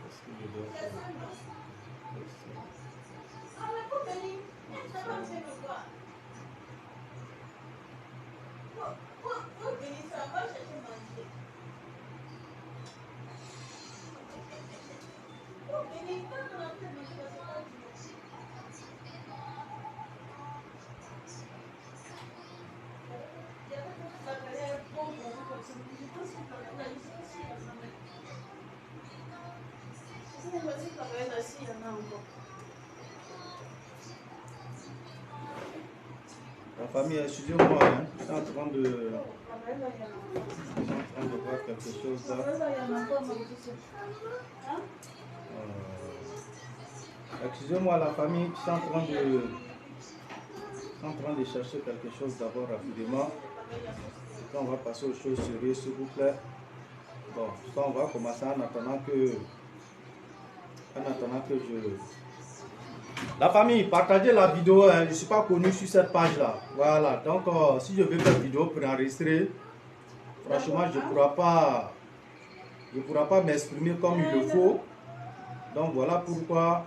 Qu'est-ce que je dois faire? La famille, excusez-moi, hein, je suis en train de voir quelque chose là. Excusez-moi la famille, je suis en train de chercher quelque chose d'abord rapidement. Et puis on va passer aux choses sérieuses s'il vous plaît. Bon, ça on va commencer en attendant que je... La famille, partagez la vidéo, hein. Je ne suis pas connu sur cette page là. Voilà, donc si je veux faire une vidéo pour enregistrer, franchement je ne pourrai pas m'exprimer comme il le faut. Donc voilà pourquoi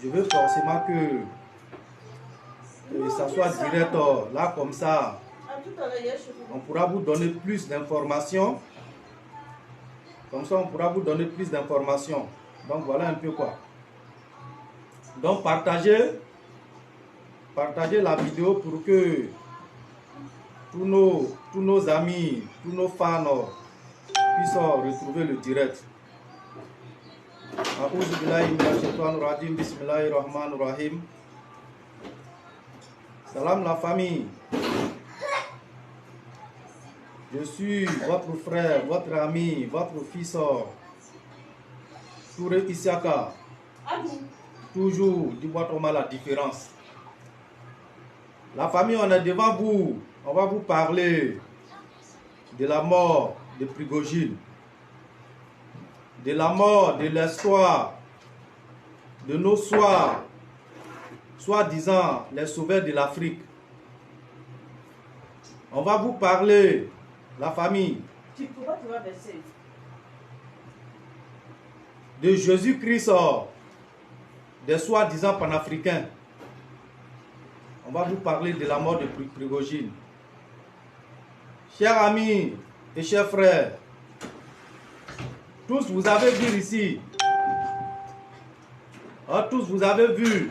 je veux forcément que ça soit direct là comme ça. On pourra vous donner plus d'informations. Comme ça on pourra vous donner plus d'informations. Donc voilà un peu quoi. Donc partagez la vidéo pour que tous nos amis, tous nos fans puissent retrouver le direct. Bismillahirrahmanirrahim. Salam la famille. Je suis votre frère, votre ami, votre fils Touré Isiaka. Toujours, dis-moi comment la différence. La famille, on est devant vous. On va vous parler de la mort de Prigojine, de la mort, de l'histoire, de nos soi-disant les sauveurs de l'Afrique. On va vous parler, la famille, de Jésus-Christ, des soi-disant panafricains. On va vous parler de la mort de Prigojine. Chers amis et chers frères, tous vous avez vu ici, tous vous avez vu,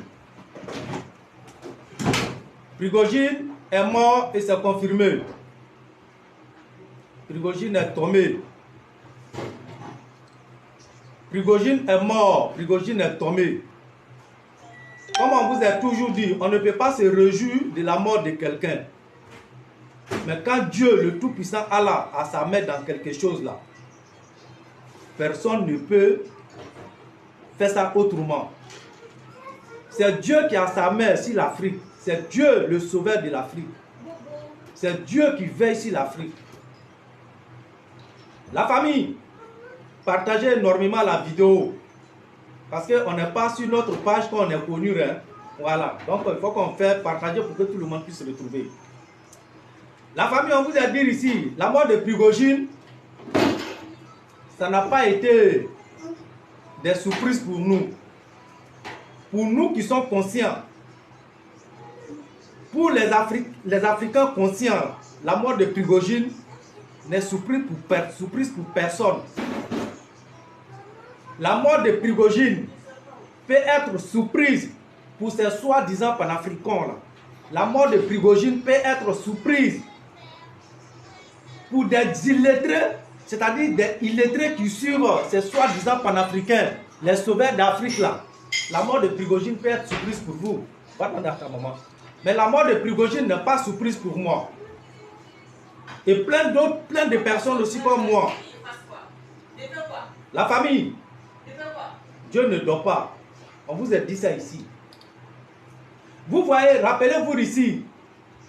Prigojine est mort et c'est confirmé. Prigojine est tombé. Prigojine est mort, Prigojine est tombé. Comme on vous a toujours dit, on ne peut pas se réjouir de la mort de quelqu'un. Mais quand Dieu, le Tout-Puissant Allah, a sa main dans quelque chose là, personne ne peut faire ça autrement. C'est Dieu qui a sa main sur l'Afrique. C'est Dieu le sauveur de l'Afrique. C'est Dieu qui veille sur l'Afrique. La famille, partagez énormément la vidéo. Parce qu'on n'est pas sur notre page qu'on est connu. Hein. Voilà. Donc il faut qu'on fasse partager pour que tout le monde puisse se retrouver. La famille, on vous a dit ici, la mort de Prigojine, ça n'a pas été des surprises pour nous. Pour nous qui sommes conscients. Pour les Africains conscients, la mort de Prigojine n'est surprise pour personne. La mort de Prigojine peut être surprise pour ces soi-disant panafricains. La mort de Prigojine peut être surprise pour des illettrés, c'est-à-dire des illettrés qui suivent ces soi-disant panafricains, les sauveurs d'Afrique là. La mort de Prigojine peut être surprise pour vous. Mais la mort de Prigojine n'est pas surprise pour moi. Et plein de personnes aussi comme moi. La famille. Dieu ne dort pas. On vous a dit ça ici. Vous voyez, rappelez-vous ici,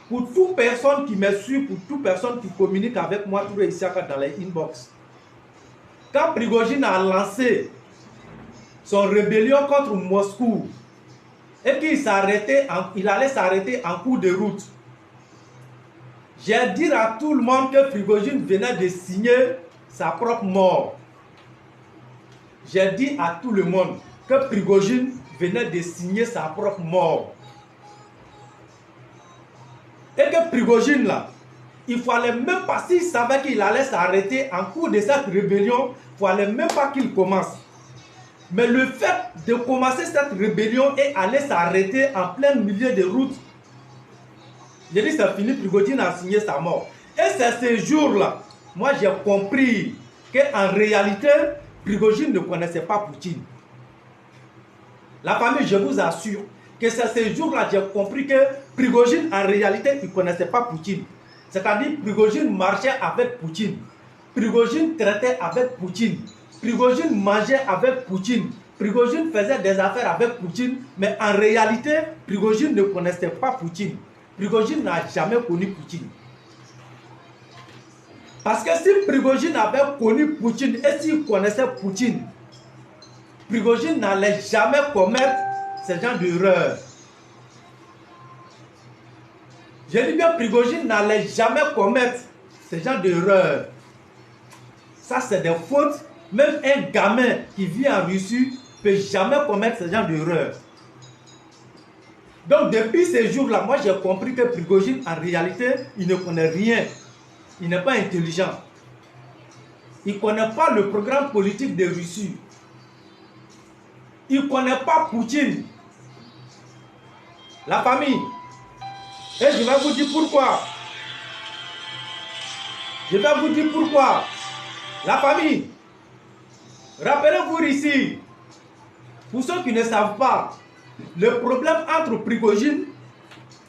pour toute personne qui me suit, pour toute personne qui communique avec moi, Touré Isiaka dans les inbox, quand Prigojine a lancé son rébellion contre Moscou et qu'il allait s'arrêter en cours de route, j'ai dit à tout le monde que Prigojine venait de signer sa propre mort. J'ai dit à tout le monde que Prigojine venait de signer sa propre mort. Et que Prigojine là, il ne fallait même pas, s'il savait qu'il allait s'arrêter en cours de cette rébellion, il ne fallait même pas qu'il commence. Mais le fait de commencer cette rébellion et aller s'arrêter en plein milieu de route, j'ai dit c'est fini, Prigojine a signé sa mort. Et c'est ce jour-là, moi j'ai compris qu'en réalité, Prigojine ne connaissait pas Poutine. La famille, je vous assure que c'est ce jour-là que j'ai compris que Prigojine, en réalité, il ne connaissait pas Poutine. C'est-à-dire, Prigojine marchait avec Poutine. Prigojine traitait avec Poutine. Prigojine mangeait avec Poutine. Prigojine faisait des affaires avec Poutine. Mais en réalité, Prigojine ne connaissait pas Poutine. Prigojine n'a jamais connu Poutine. Parce que si Prigojine avait connu Poutine et s'il connaissait Poutine, Prigojine n'allait jamais commettre ce genre d'erreur. Je dis bien, Prigojine n'allait jamais commettre ce genre d'erreur. Ça, c'est des fautes. Même un gamin qui vit en Russie ne peut jamais commettre ce genre d'erreur. Donc, depuis ces jours-là, moi, j'ai compris que Prigojine, en réalité, il ne connaît rien. Il n'est pas intelligent. Il ne connaît pas le programme politique de Russie. Il ne connaît pas Poutine. La famille. Et je vais vous dire pourquoi. Je vais vous dire pourquoi. La famille. Rappelez-vous ici, pour ceux qui ne savent pas, le problème entre Prigojine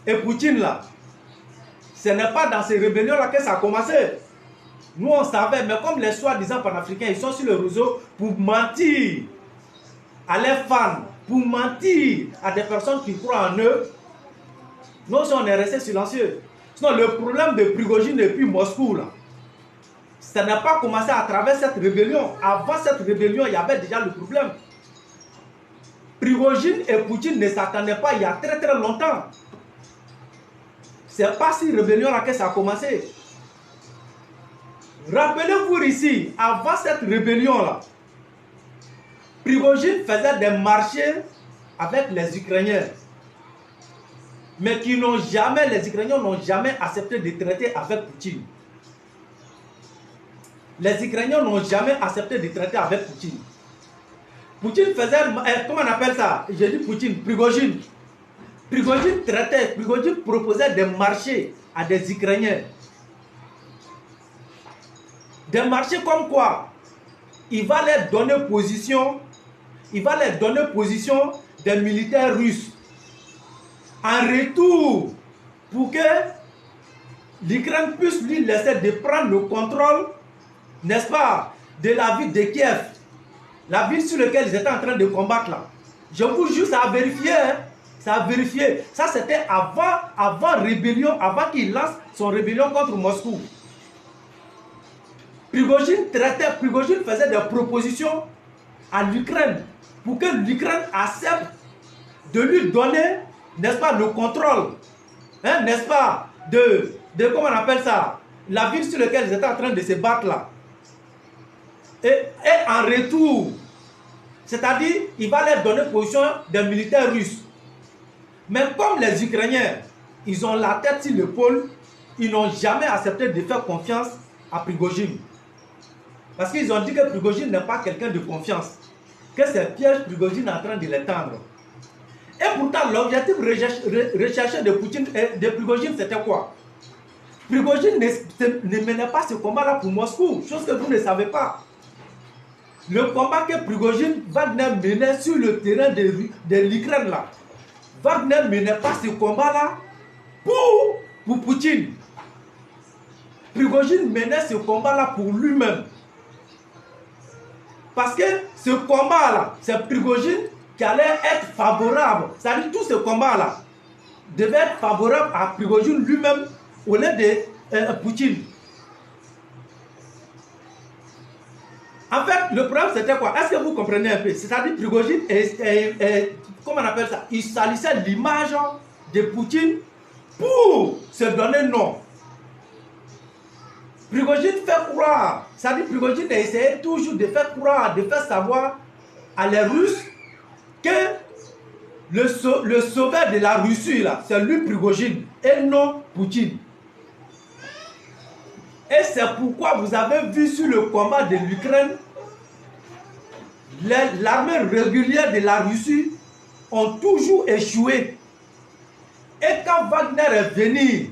et Poutine là, ce n'est pas dans ces rébellions-là que ça a commencé. Nous on savait, mais comme les soi-disant panafricains, ils sont sur le réseau pour mentir à leurs fans, pour mentir à des personnes qui croient en eux. Nous on est restés silencieux. Sinon le problème de Prigojine depuis Moscou là, ça n'a pas commencé à travers cette rébellion. Avant cette rébellion, il y avait déjà le problème. Prigojine et Poutine ne s'attendaient pas il y a très très longtemps. C'est pas si rébellion-là que ça a commencé. Rappelez-vous ici, avant cette rébellion-là, Prigojine faisait des marchés avec les Ukrainiens. Mais qui n'ont jamais, les Ukrainiens n'ont jamais accepté de traiter avec Poutine. Les Ukrainiens n'ont jamais accepté de traiter avec Poutine. Poutine faisait, comment on appelle ça? J'ai dit Poutine, Prigojine. Prigojine traitait, Prigojine proposait des marchés à des Ukrainiens. Des marchés comme quoi? Il va leur donner position, des militaires russes. En retour, pour que l'Ukraine puisse lui laisser de prendre le contrôle, n'est-ce pas, de la ville de Kiev, la ville sur laquelle ils étaient en train de combattre là. Je vous jure, ça a vérifié, hein? Ça a vérifié. Ça c'était avant rébellion, avant qu'il lance son rébellion contre Moscou. Prigojine faisait des propositions à l'Ukraine pour que l'Ukraine accepte de lui donner, n'est-ce pas, le contrôle, hein, n'est-ce pas, de comment on appelle ça, la ville sur laquelle ils étaient en train de se battre là. Et en retour, c'est-à-dire, il va leur donner position des militaires russes. Mais comme les Ukrainiens, ils ont la tête sur l'épaule, ils n'ont jamais accepté de faire confiance à Prigojine. Parce qu'ils ont dit que Prigojine n'est pas quelqu'un de confiance. Que ces pièges, Prigojine est en train de les tendre. Et pourtant, l'objectif recherché de Prigojine, c'était quoi? Prigojine ne menait pas ce combat-là pour Moscou, chose que vous ne savez pas. Le combat que Prigojine, Wagner menait sur le terrain de l'Ukraine là, Wagner ne menait pas ce combat-là pour Poutine. Prigojine menait ce combat-là pour lui-même. Parce que ce combat-là, c'est Prigojine qui allait être favorable. C'est-à-dire tout ce combat-là devait être favorable à Prigojine lui-même au lieu de Poutine. En fait, le problème c'était quoi? Est-ce que vous comprenez un peu? C'est-à-dire Prigojine, comment on appelle ça? Il salissait l'image de Poutine pour se donner nom. Prigogine fait croire, ça dit Prigogine a essayé toujours de faire croire, de faire savoir à les Russes que le sauveur de la Russie, là, c'est lui Prigogine et non Poutine. Et c'est pourquoi vous avez vu sur le combat de l'Ukraine, l'armée régulière de la Russie ont toujours échoué. Et quand Wagner est venu,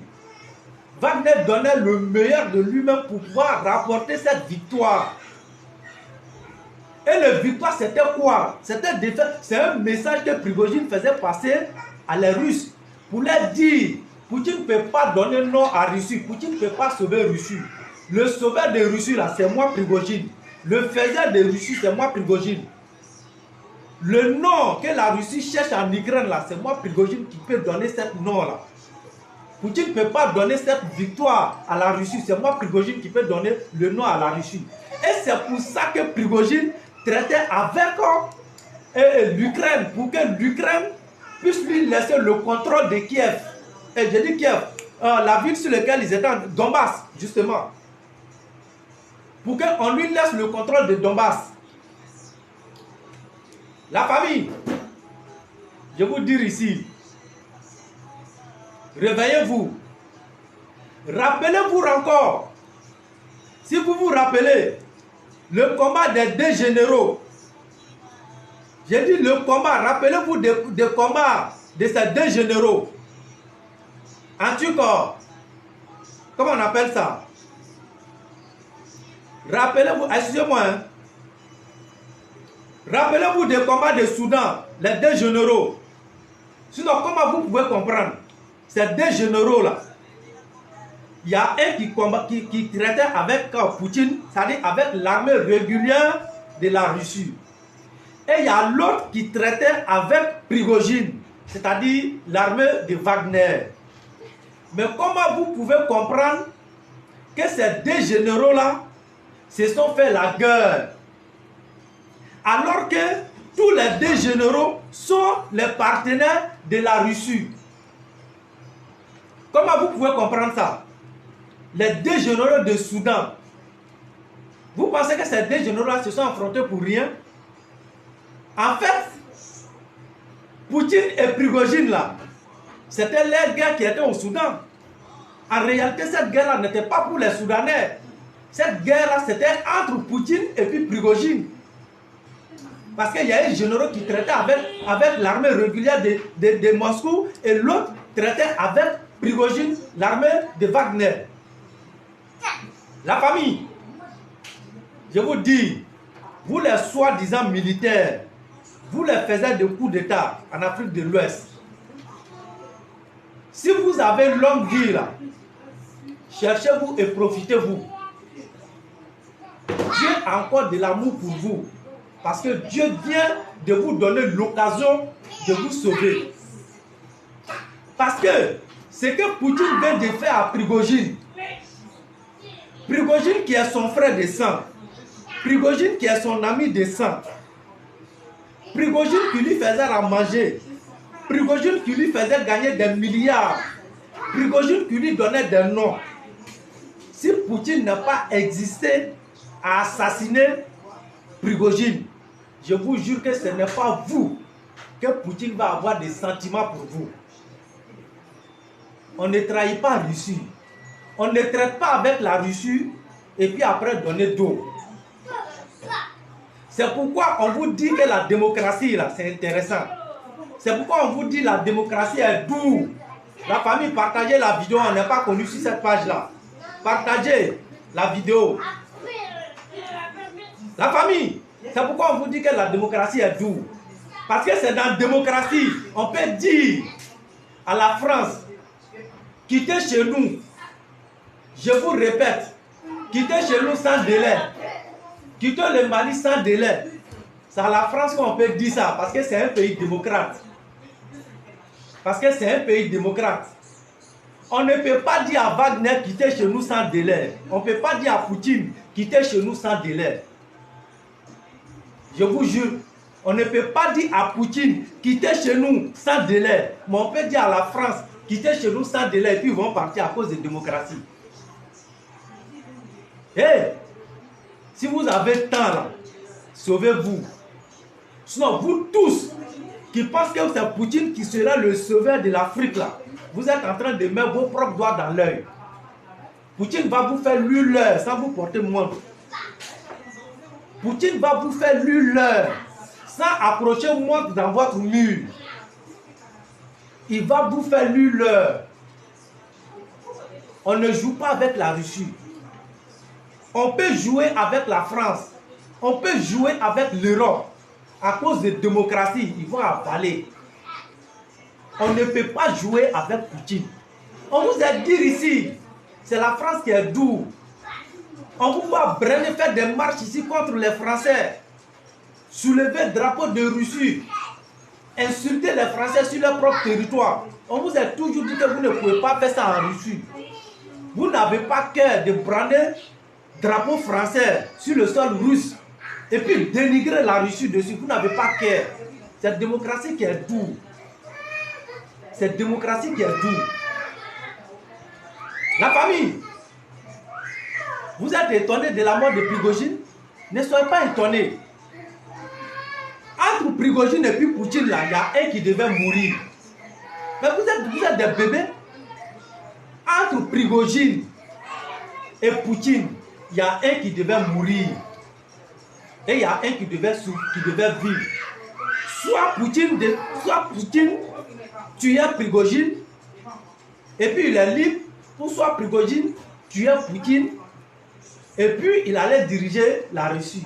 Wagner donnait le meilleur de lui-même pour pouvoir rapporter cette victoire. Et la victoire, c'était quoi? C'était défaite. C'est un message que Prigogine faisait passer à les Russes pour leur dire Poutine ne peut pas donner nom à Russie. Poutine ne peut pas sauver Russie. Le sauveur de Russie, là, c'est moi, Prigogine. Le faiseur de Russie, c'est moi, Prigogine. Le nom que la Russie cherche en Ukraine, là, c'est moi, Prigogine, qui peut donner ce nom-là. Poutine ne peut pas donner cette victoire à la Russie. C'est moi, Prigogine, qui peut donner le nom à la Russie. Et c'est pour ça que Prigogine traitait avec l'Ukraine, pour que l'Ukraine puisse lui laisser le contrôle de Kiev. Et je dis Kiev, la ville sur laquelle ils étaient, Donbass, justement. Pour qu'on lui laisse le contrôle de Donbass. La famille, je vous dire ici, réveillez-vous. Rappelez-vous encore, si vous vous rappelez, le combat des deux généraux. J'ai dit le combat, rappelez-vous des combats de ces deux généraux. En tout cas, comment on appelle ça? Rappelez-vous, excusez-moi, hein? Rappelez-vous des combats de Soudan, les deux généraux. Sinon, comment vous pouvez comprendre? Ces deux généraux-là, il y a un qui traitait avec Poutine, c'est-à-dire avec l'armée régulière de la Russie. Et il y a l'autre qui traitait avec Prigogine, c'est-à-dire l'armée de Wagner. Mais comment vous pouvez comprendre que ces deux généraux-là se sont fait la guerre, alors que tous les deux généraux sont les partenaires de la Russie? Comment vous pouvez comprendre ça? Les deux généraux de Soudan, vous pensez que ces deux généraux-là se sont affrontés pour rien? En fait, Poutine et Prigogine là, c'était leur guerre qui était au Soudan. En réalité, cette guerre-là n'était pas pour les Soudanais. Cette guerre-là, c'était entre Poutine et puis Prigogine. Parce qu'il y a un général qui traitait avec l'armée régulière de Moscou et l'autre traitait avec Prigogine, l'armée de Wagner. La famille, je vous dis, vous les soi-disant militaires, vous les faisiez des coups d'État en Afrique de l'Ouest. Si vous avez longue vie là, cherchez-vous et profitez-vous. Dieu a encore de l'amour pour vous. Parce que Dieu vient de vous donner l'occasion de vous sauver. Parce que ce que Poutine vient de faire à Prigogine, Prigogine qui est son frère de sang, Prigogine qui est son ami de sang, Prigogine qui lui faisait à manger, Prigogine qui lui faisait gagner des milliards, Prigogine qui lui donnait des noms. Si Poutine n'a pas existé à assassiner Prigogine, je vous jure que ce n'est pas vous que Poutine va avoir des sentiments pour vous. On ne trahit pas la Russie. On ne traite pas avec la Russie et puis après donner d'eau. C'est pourquoi on vous dit que la démocratie, là, c'est intéressant. C'est pourquoi on vous dit que la démocratie est douce. La famille, partagez la vidéo, on n'est pas connu sur cette page-là. Partagez la vidéo. La famille, c'est pourquoi on vous dit que la démocratie est douce. Parce que c'est dans la démocratie, on peut dire à la France, quittez chez nous. Je vous répète, quittez chez nous sans délai. Quittez le Mali sans délai. C'est à la France qu'on peut dire ça, parce que c'est un pays démocrate. Parce que c'est un pays démocrate. On ne peut pas dire à Wagner quitter chez nous sans délai. On ne peut pas dire à Poutine quitter chez nous sans délai. Je vous jure, on ne peut pas dire à Poutine quitter chez nous sans délai. Mais on peut dire à la France quitter chez nous sans délai et puis ils vont partir à cause de la démocratie. Hey, si vous avez temps là, sauvez-vous. Sinon, vous tous qui pensent que c'est Poutine qui sera le sauveur de l'Afrique là, vous êtes en train de mettre vos propres doigts dans l'œil. Poutine va vous faire l'heure sans vous porter montre. Poutine va vous faire l'heure sans accrocher montre dans votre mur. Il va vous faire l'heure. On ne joue pas avec la Russie. On peut jouer avec la France. On peut jouer avec l'Europe. À cause de démocratie, ils vont avaler. On ne peut pas jouer avec Poutine. On vous a dit ici, c'est la France qui est doux. On vous voit brainer, faire des marches ici contre les Français. Soulever le drapeau de Russie. Insulter les Français sur leur propre territoire. On vous a toujours dit que vous ne pouvez pas faire ça en Russie. Vous n'avez pas cœur de brander drapeau français sur le sol russe et puis dénigrer la Russie dessus. Vous n'avez pas cœur. C'est démocratie qui est doux. C'est démocratie qui est doux. La famille, vous êtes étonnés de la mort de Prigojine? Ne soyez pas étonnés. Entre Prigojine et puis Poutine, là, il y a un qui devait mourir. Mais vous êtes des bébés. Entre Prigojine et Poutine, il y a un qui devait mourir. Et il y a un qui devait vivre. Soit Poutine tuait Prigojine, et puis il est libre, ou soit Prigojine tuait Poutine, et puis il allait diriger la Russie.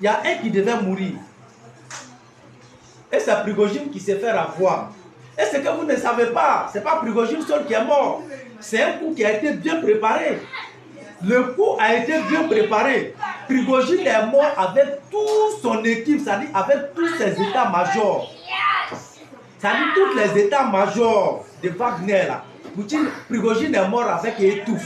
Il y a un qui devait mourir. Et c'est Prigojine qui s'est fait avoir. Et ce que vous ne savez pas, ce n'est pas Prigojine seul qui est mort. C'est un coup qui a été bien préparé. Le coup a été bien préparé. Prigojine est mort avec toute son équipe, c'est-à-dire avec tous ses états-majors. C'est-à-dire tous les états-majors de Wagner. Là. Prigojine est mort avec eux tous.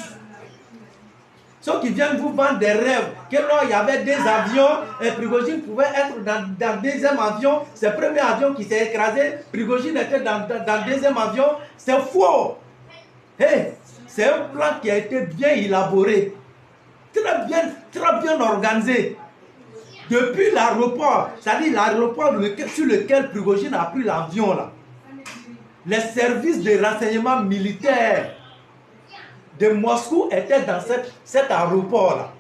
Ceux qui viennent vous vendre des rêves, que non, il y avait des avions, et Prigojine pouvait être dans le deuxième avion, c'est le premier avion qui s'est écrasé, Prigojine était dans le deuxième avion, c'est faux. Hey, c'est un plan qui a été bien élaboré, très bien organisé. Depuis l'aéroport, c'est-à-dire l'aéroport sur lequel Prigojine a pris l'avion, là, les services de renseignement militaire de Moscou étaient dans cet aéroport-là.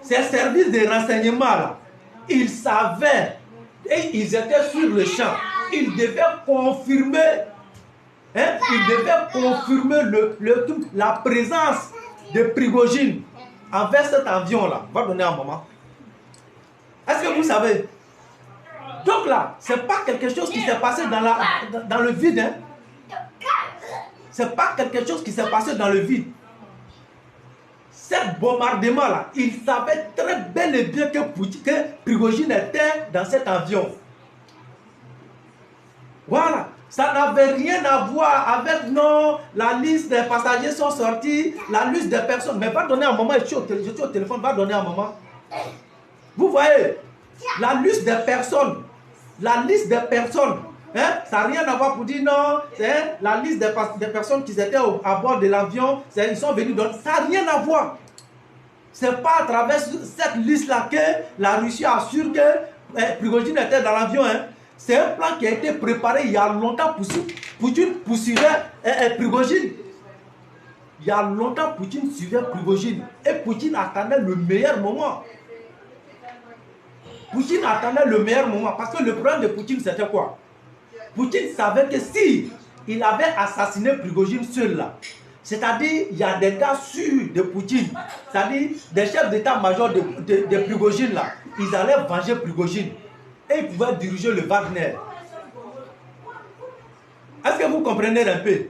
Ces services de renseignement, là, ils savaient et ils étaient sur le champ. Ils devaient confirmer, la présence de Prigojine envers cet avion-là. On va donner un moment. Est-ce que vous savez? Donc là, ce n'est pas quelque chose qui s'est passé dans le vide. Hein? Ce n'est pas quelque chose qui s'est passé dans le vide. Ce bombardement-là, il savait très bel et bien que Prigojine était dans cet avion. Voilà. Ça n'avait rien à voir avec non, la liste des passagers sont sortis, la liste des personnes. Mais va donner un moment, je suis au téléphone, va donner un moment. Vous voyez, la liste des personnes, hein, ça n'a rien à voir pour dire non, c'est la liste des personnes qui étaient à bord de l'avion, ils sont venus donner, ça n'a rien à voir. Ce n'est pas à travers cette liste-là que la Russie assure que Prigojine était dans l'avion. Hein. C'est un plan qui a été préparé il y a longtemps pour Poutine suivait Prigojine. Il y a longtemps, Poutine suivait Prigojine. Et Poutine attendait le meilleur moment. Poutine attendait le meilleur moment. Parce que le problème de Poutine, c'était quoi? Poutine savait que si il avait assassiné Prigojine seul là, c'est-à-dire il y a des gars sûrs de Poutine, c'est-à-dire des chefs d'état-major de Prigojine là, ils allaient venger Prigojine. Et ils pouvaient diriger le Wagner. Est-ce que vous comprenez un peu?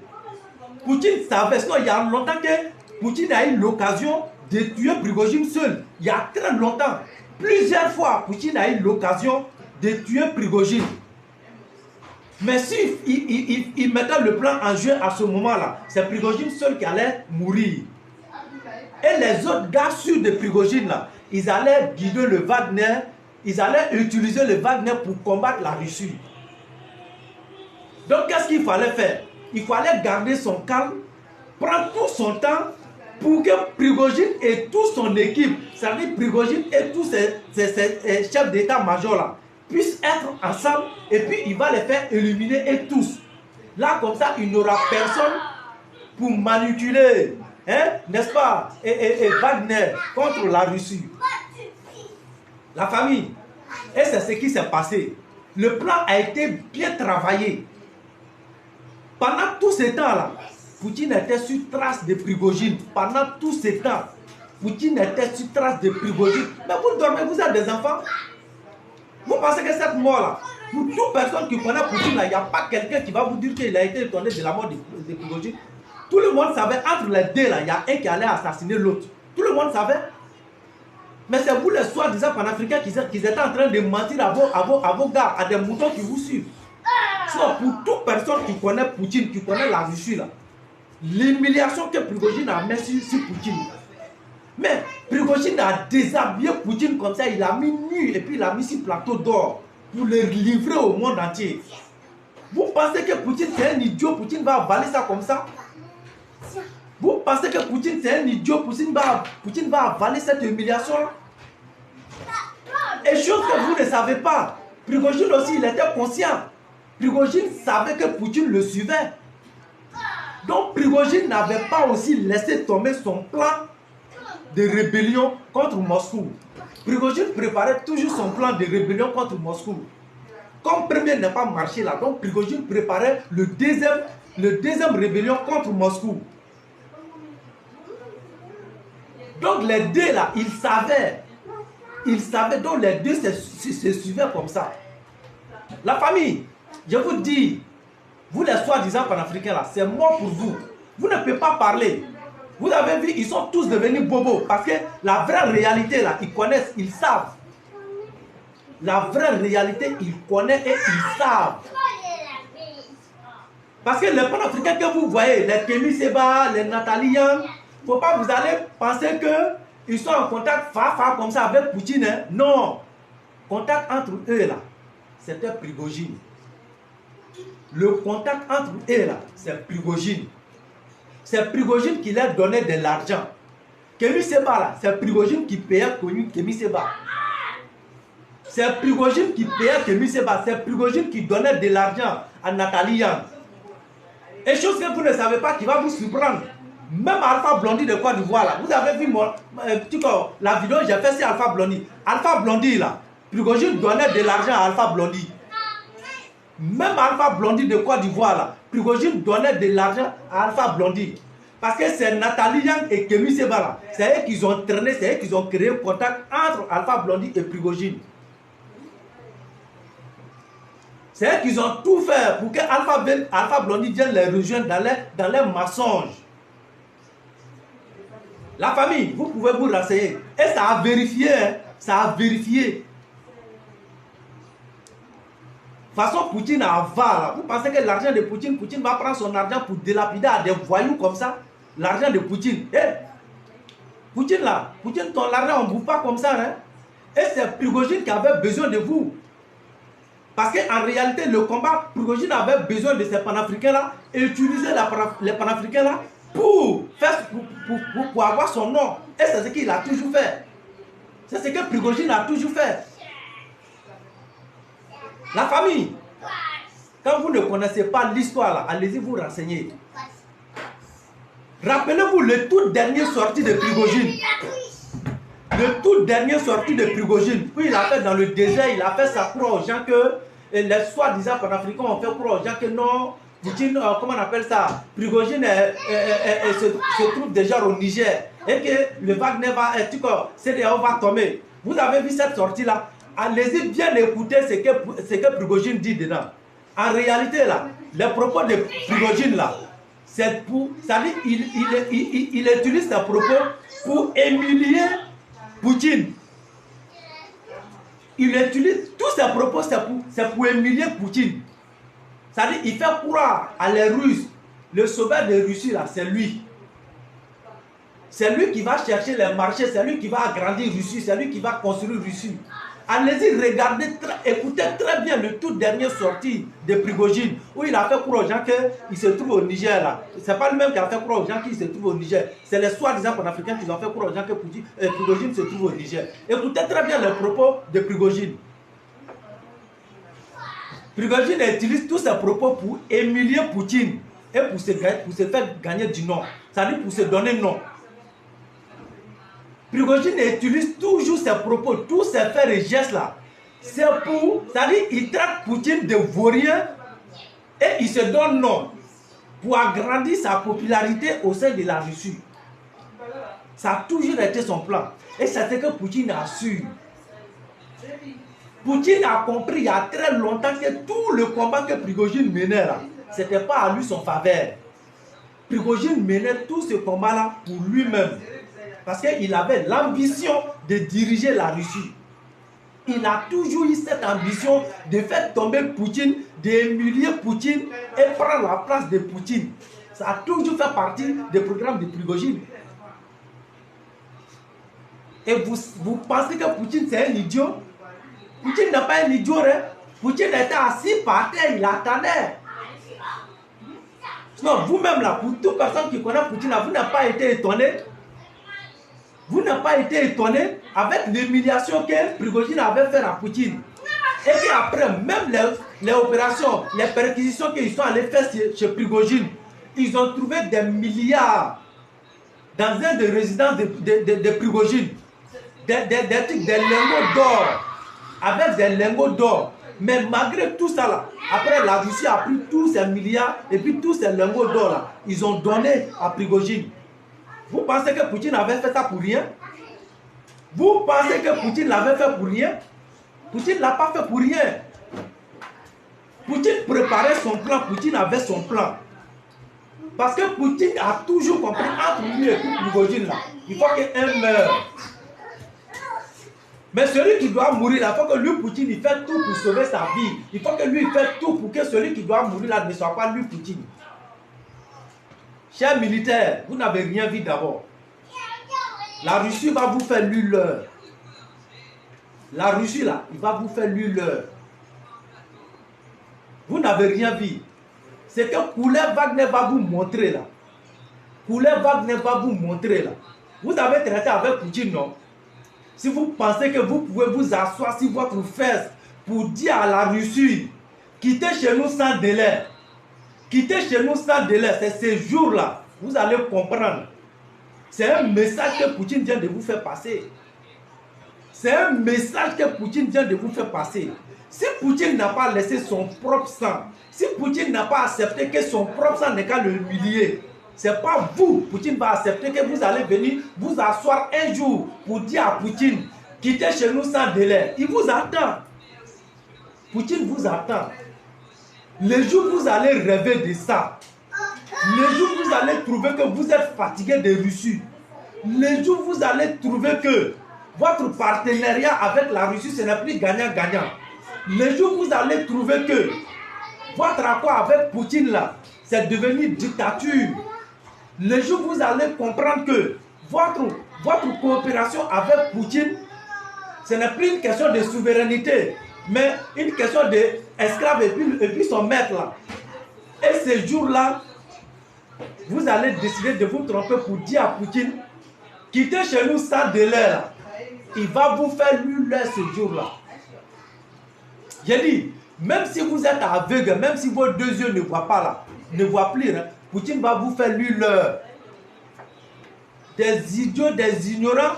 Poutine savait, sinon il y a longtemps que Poutine a eu l'occasion de tuer Prigojine seul. Il y a très longtemps. Plusieurs fois, Poutine a eu l'occasion de tuer Prigojine. Mais si il mettait le plan en jeu à ce moment-là, c'est Prigojine seul qui allait mourir. Et les autres gars sûrs de Prigojine, là, ils allaient guider le Wagner, ils allaient utiliser le Wagner pour combattre la Russie. Donc, qu'est-ce qu'il fallait faire? Il fallait garder son calme, prendre tout son temps pour que Prigojine et toute son équipe, c'est-à-dire Prigojine et tous ces chefs d'état-major là, puissent être ensemble et puis il va les faire éliminer et tous. Là, comme ça, il n'aura personne pour manipuler, hein, n'est-ce pas, et Wagner contre la Russie. La famille. Et c'est ce qui s'est passé. Le plan a été bien travaillé. Pendant tout ce temps-là, Poutine était sur trace de Prigojine. Pendant tout ce temps, Poutine était sur trace de Prigojine. Mais vous dormez, vous êtes des enfants. Vous pensez que cette mort-là, pour toute personne qui connaît Poutine, il n'y a pas quelqu'un qui va vous dire qu'il a été étonné de la mort de Prigojine. Tout le monde savait, entre les deux, il y a un qui allait assassiner l'autre. Tout le monde savait. Mais c'est vous les soi-disant panafricains qui étaient en train de mentir à vos gars, à des moutons qui vous suivent. Sinon, pour toute personne qui connaît Poutine, qui connaît la Russie, l'humiliation que Prigojine a mis sur Poutine. Mais Prigojine a déshabillé Poutine comme ça, il l'a mis nu et puis il l'a mis sur plateau d'or pour le livrer au monde entier. Vous pensez que Poutine c'est un idiot, Poutine va avaler ça comme ça? Vous pensez que Poutine c'est un idiot, Poutine va avaler cette humiliation? Et chose que vous ne savez pas, Prigojine aussi il était conscient. Prigojine savait que Poutine le suivait. Donc Prigojine n'avait pas aussi laissé tomber son plan de rébellion contre Moscou. Prigojine préparait toujours son plan de rébellion contre Moscou. Comme premier n'a pas marché là, donc Prigojine préparait le deuxième rébellion contre Moscou. Donc les deux là, ils savaient, donc les deux se suivaient comme ça. La famille, je vous dis, vous les soi-disant panafricains là, c'est mort pour vous. Vous ne pouvez pas parler. Vous avez vu, ils sont tous devenus bobos parce que la vraie réalité là, ils connaissent, ils savent. La vraie réalité, ils connaissent et ils savent. Parce que les panafricains que vous voyez, les Kémy Séba, les Nathalie Yang, il ne faut pas vous aller penser qu'ils sont en contact fa comme ça avec Poutine. Hein. Non. Contact entre eux là, c'était Prigojine. Le contact entre eux là, c'est Prigojine. C'est Prigojine qui leur donnait de l'argent. Kémy Séba là, c'est Prigojine qui payait Kémy Séba. C'est Prigojine qui payait Kémy Séba. C'est Prigojine qui donnait de l'argent à Nathalie Yang. Et chose que vous ne savez pas qui va vous surprendre. Même Alpha Blondy de Côte d'Ivoire là, vous avez vu la vidéo que j'ai fait sur Alpha Blondy. Alpha Blondy là, Prigojine donnait de l'argent à Alpha Blondy. Même Alpha Blondy de Côte d'Ivoire là, Prigojine donnait de l'argent à Alpha Blondy. Parce que c'est Nathalie Yang et Kémy Séba là. C'est eux qui ont traîné, c'est eux qui ont créé un contact entre Alpha Blondy et Prigojine. C'est eux qui ont tout fait pour que Alpha Blondy vienne les rejoindre dans les mensonges. La famille, vous pouvez vous renseigner. Et ça a vérifié, hein? Ça a vérifié. De toute façon, Poutine avale. Vous pensez que l'argent de Poutine va prendre son argent pour délapider à des voyous comme ça? L'argent de Poutine. Poutine là, Poutine, ton argent, on ne bouffe pas comme ça. Hein? Et c'est Prigojine qui avait besoin de vous. Parce qu'en réalité, le combat, Prigojine avait besoin de ces panafricains là et utiliser les panafricains là pour avoir son nom. Et c'est ce qu'il a toujours fait. C'est ce que Prigojine a toujours fait. La famille, quand vous ne connaissez pas l'histoire là, allez-y vous renseigner. Rappelez-vous le tout dernier sorti de Prigojine. Le tout dernier sorti de Prigojine. Puis il a fait dans le désert, il a fait ça croire aux gens que les soi-disant panafricains ont fait croire aux gens que non, Poutine, comment on appelle ça, Prigojine se trouve déjà au Niger et que le Wagner va, CDAO va tomber. Vous avez vu cette sortie-là? Allez-y bien écouter ce que Prigojine dit dedans. En réalité, là, les propos de Prigojine, là, c'est pour, ça dit, il utilise ses propos pour humilier Poutine. Il utilise tous ses propos, c'est pour humilier Poutine. C'est-à-dire, il fait croire à les Russes, le sauveur de Russie, là, c'est lui. C'est lui qui va chercher les marchés, c'est lui qui va agrandir Russie, c'est lui qui va construire Russie. Allez-y, regardez, écoutez très bien le tout dernier sortie de Prigojine, où il a fait croire aux gens qu'il se trouve au Niger là. C'est pas lui-même qui a fait croire aux gens qu'il se trouve au Niger. C'est les soi-disant panafricains qui ont fait croire aux gens que Prigojine se trouve au Niger. Écoutez très bien les propos de Prigojine. Prigojine utilise tous ses propos pour humilier Poutine et pour se faire gagner du nom. C'est-à-dire pour se donner nom. Prigojine utilise toujours ses propos, tous ses faits et gestes là. C'est pour, c'est-à-dire il traite Poutine de vaurien et il se donne nom pour agrandir sa popularité au sein de la Russie. Ça a toujours été son plan. Et c'est ce que Poutine a su. Poutine a compris il y a très longtemps que tout le combat que Prigojine menait là, ce n'était pas à lui son faveur. Prigojine menait tout ce combat là pour lui-même. Parce qu'il avait l'ambition de diriger la Russie. Il a toujours eu cette ambition de faire tomber Poutine, d'humilier Poutine et prendre la place de Poutine. Ça a toujours fait partie des programmes de Prigojine. Et vous pensez que Poutine c'est un idiot? Poutine n'est pas un idiot. Hein? Poutine était assis par terre, il attendait. Sinon, vous-même là, pour toute personne qui connaît Poutine, vous n'avez pas été étonné. Vous n'avez pas été étonné avec l'humiliation que Prigojine avait fait à Poutine. Et puis après, même les opérations, les perquisitions qu'ils sont allés faire chez Prigojine, ils ont trouvé des milliards dans un des résidences de Prigojine. Des lingots d'or. Avec des lingots d'or. Mais malgré tout ça là, après la Russie a pris tous ces milliards et puis tous ces lingots d'or là, ils ont donné à Prigojine. Vous pensez que Poutine avait fait ça pour rien? Vous pensez que Poutine l'avait fait pour rien? Poutine ne l'a pas fait pour rien. Poutine préparait son plan, Poutine avait son plan. Parce que Poutine a toujours compris entre lui et Prigojine là, il faut qu'un meure. Mais celui qui doit mourir là, il faut que lui, Poutine, il fait tout pour sauver sa vie. Il faut que lui, il fait tout pour que celui qui doit mourir là ne soit pas lui, Poutine. Chers militaires, vous n'avez rien vu d'abord. La Russie va vous faire lui l'heure. La Russie là, il va vous faire lui l'heure. Vous n'avez rien vu. C'est que Koulev Wagner va vous montrer là. Koulev Wagner va vous montrer là. Vous avez traité avec Poutine, non? Si vous pensez que vous pouvez vous asseoir sur votre fesse pour dire à la Russie, quittez chez nous sans délai. Quittez chez nous sans délai. C'est ces jours-là, vous allez comprendre. C'est un message que Poutine vient de vous faire passer. C'est un message que Poutine vient de vous faire passer. Si Poutine n'a pas laissé son propre sang, si Poutine n'a pas accepté que son propre sang n'est qu'à le humilier, c'est pas vous, Poutine va accepter que vous allez venir vous asseoir un jour pour dire à Poutine, quittez chez nous sans délai. Il vous attend. Poutine vous attend. Le jour où vous allez rêver de ça, le jour où vous allez trouver que vous êtes fatigué de Russie, le jour où vous allez trouver que votre partenariat avec la Russie, ce n'est plus gagnant-gagnant. Le jour où vous allez trouver que votre accord avec Poutine là, c'est devenu dictature. Le jour où vous allez comprendre que votre coopération avec Poutine, ce n'est plus une question de souveraineté, mais une question d'esclave et puis son maître là. Et ce jour-là, vous allez décider de vous tromper pour dire à Poutine, quittez chez nous sans délai là. Il va vous faire lui ce jour-là. J'ai dit, même si vous êtes aveugle, même si vos deux yeux ne voient pas là, ne voient plus, hein, Poutine va vous faire lui l'heure. Des idiots, des ignorants,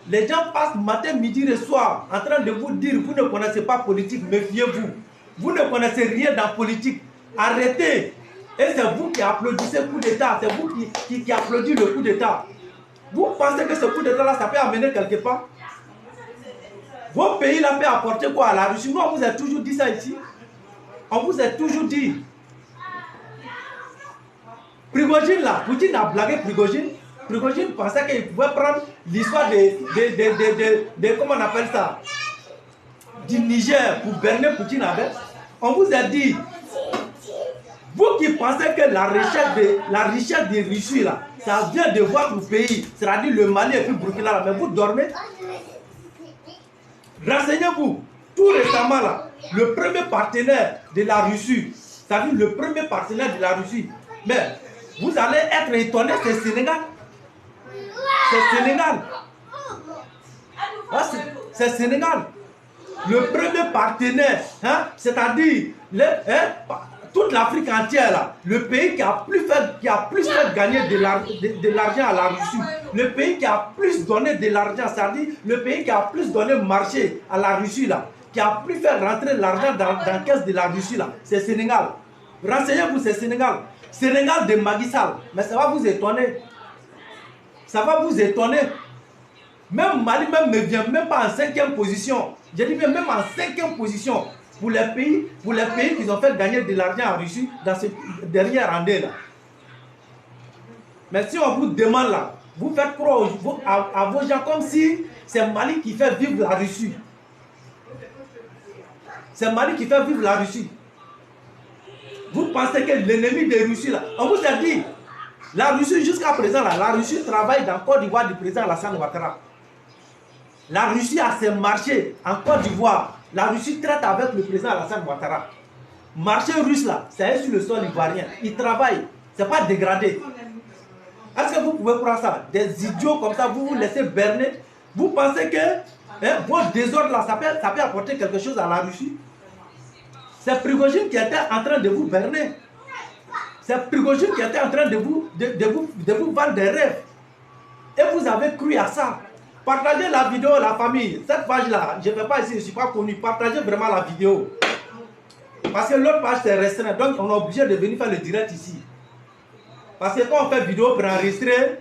les gens passent matin, midi et soir en train de vous dire, vous ne connaissez pas politique, méfiez-vous. Vous ne connaissez rien dans politique. Arrêtez. Et c'est vous qui applaudissez le coup d'État, c'est vous qui applaudissez le coup d'État. Vous pensez que ce coup d'État-là, ça peut amener quelque part? Vos pays là peut apporter quoi à la Russie? Nous, on vous a toujours dit ça ici. On vous a toujours dit. Prigojine là, Poutine a blagué Prigojine. Prigojine pensait qu'il pouvait prendre l'histoire de comment on appelle ça, du Niger pour berner Poutine avec. On vous a dit, vous qui pensez que la richesse de Russie là, ça vient de votre pays, c'est-à-dire le Mali et puis Burkina là, mais vous dormez. Renseignez-vous. Tout récemment, là, le premier partenaire de la Russie, c'est-à-dire le premier partenaire de la Russie, mais vous allez être étonné, c'est Sénégal. C'est Sénégal. Ah, c'est Sénégal. Le premier partenaire, hein, c'est-à-dire toute l'Afrique entière, là, le pays qui a plus fait gagner de l'argent à la Russie, le pays qui a plus donné de l'argent, c'est-à-dire le pays qui a plus donné marché à la Russie, là, qui a plus fait rentrer l'argent dans la caisse de la Russie, là, c'est Sénégal. Renseignez-vous, c'est Sénégal. Sénégal de Macky Sall. Mais ça va vous étonner. Ça va vous étonner. Même Mali même ne vient même pas en 5e position. Je dis bien même en 5e position pour les pays qui ont fait gagner de l'argent en Russie dans cette dernière année là. Mais si on vous demande là, vous faites croire à vos gens comme si c'est Mali qui fait vivre la Russie. C'est Mali qui fait vivre la Russie. Vous pensez que l'ennemi de Russie là, on vous a dit, la Russie jusqu'à présent là, la Russie travaille dans le Côte d'Ivoire du président Alassane Ouattara. La Russie a ses marchés en Côte d'Ivoire. La Russie traite avec le président Alassane Ouattara. Marché russe là, c'est sur le sol ivoirien. Ils travaillent. Ce n'est pas dégradé. Est-ce que vous pouvez croire ça? Des idiots comme ça, vous vous laissez berner. Vous pensez que votre désordre là, ça peut apporter quelque chose à la Russie? C'est Prigojine qui était en train de vous berner. C'est Prigojine qui était en train de vous vendre des rêves. Et vous avez cru à ça. Partagez la vidéo, la famille. Cette page-là, je ne vais pas ici, je ne suis pas connu. Partagez vraiment la vidéo. Parce que l'autre page, c'est restreint. Donc, on est obligé de venir faire le direct ici. Parce que quand on fait vidéo pour enregistrer,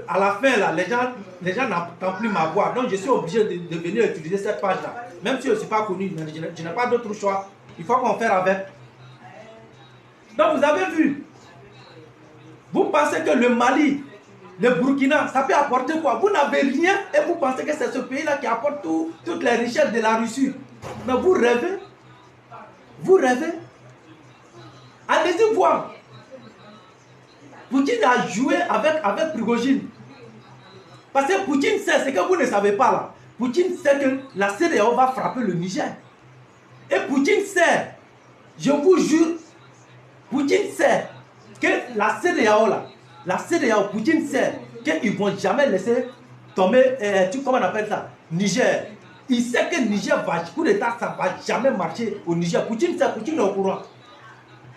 à la fin, là, les gens n'entendent plus ma voix. Donc, je suis obligé de venir utiliser cette page-là. Même si je ne suis pas connu, je n'ai pas d'autre choix. Il faut qu'on fasse avec. Donc, vous avez vu. Vous pensez que le Mali, le Burkina, ça peut apporter quoi? Vous n'avez rien et vous pensez que c'est ce pays-là qui apporte toutes les richesses de la Russie. Mais vous rêvez. Vous rêvez. Allez-y voir. Poutine a joué avec Prigojine. Parce que Poutine sait ce que vous ne savez pas là. Poutine sait que la CEDEAO va frapper le Niger. Et Poutine sait, je vous jure, Poutine sait que la CEDEAO là, la CEDEAO, Poutine sait qu'ils ne vont jamais laisser tomber, comment on appelle ça, Niger. Il sait que Niger va, coup d'État, ça ne va jamais marcher au Niger. Poutine sait, Poutine est au courant.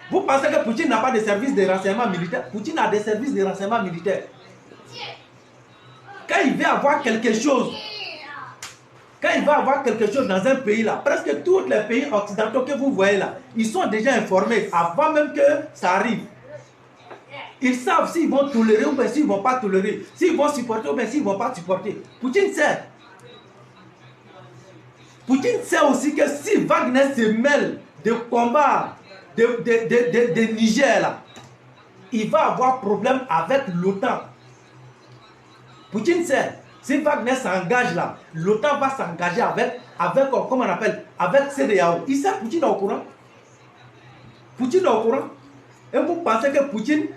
Vous pensez que Poutine n'a pas de service de renseignement militaire? Poutine a des services de renseignement militaire. Quand il veut avoir quelque chose, dans un pays là, presque tous les pays occidentaux que vous voyez là, ils sont déjà informés avant même que ça arrive. Ils savent s'ils vont tolérer ou bien s'ils ne vont pas tolérer, s'ils vont supporter ou bien s'ils ne vont pas supporter. Poutine sait. Poutine sait aussi que si Wagner se mêle de combat de Niger là, il va avoir problème avec l'OTAN. Poutine sait. Si Wagner s'engage là, l'OTAN va s'engager avec comment on appelle, avec CEDEAO. Il sait, Poutine est au courant. Poutine est au courant. Et vous pensez que Poutine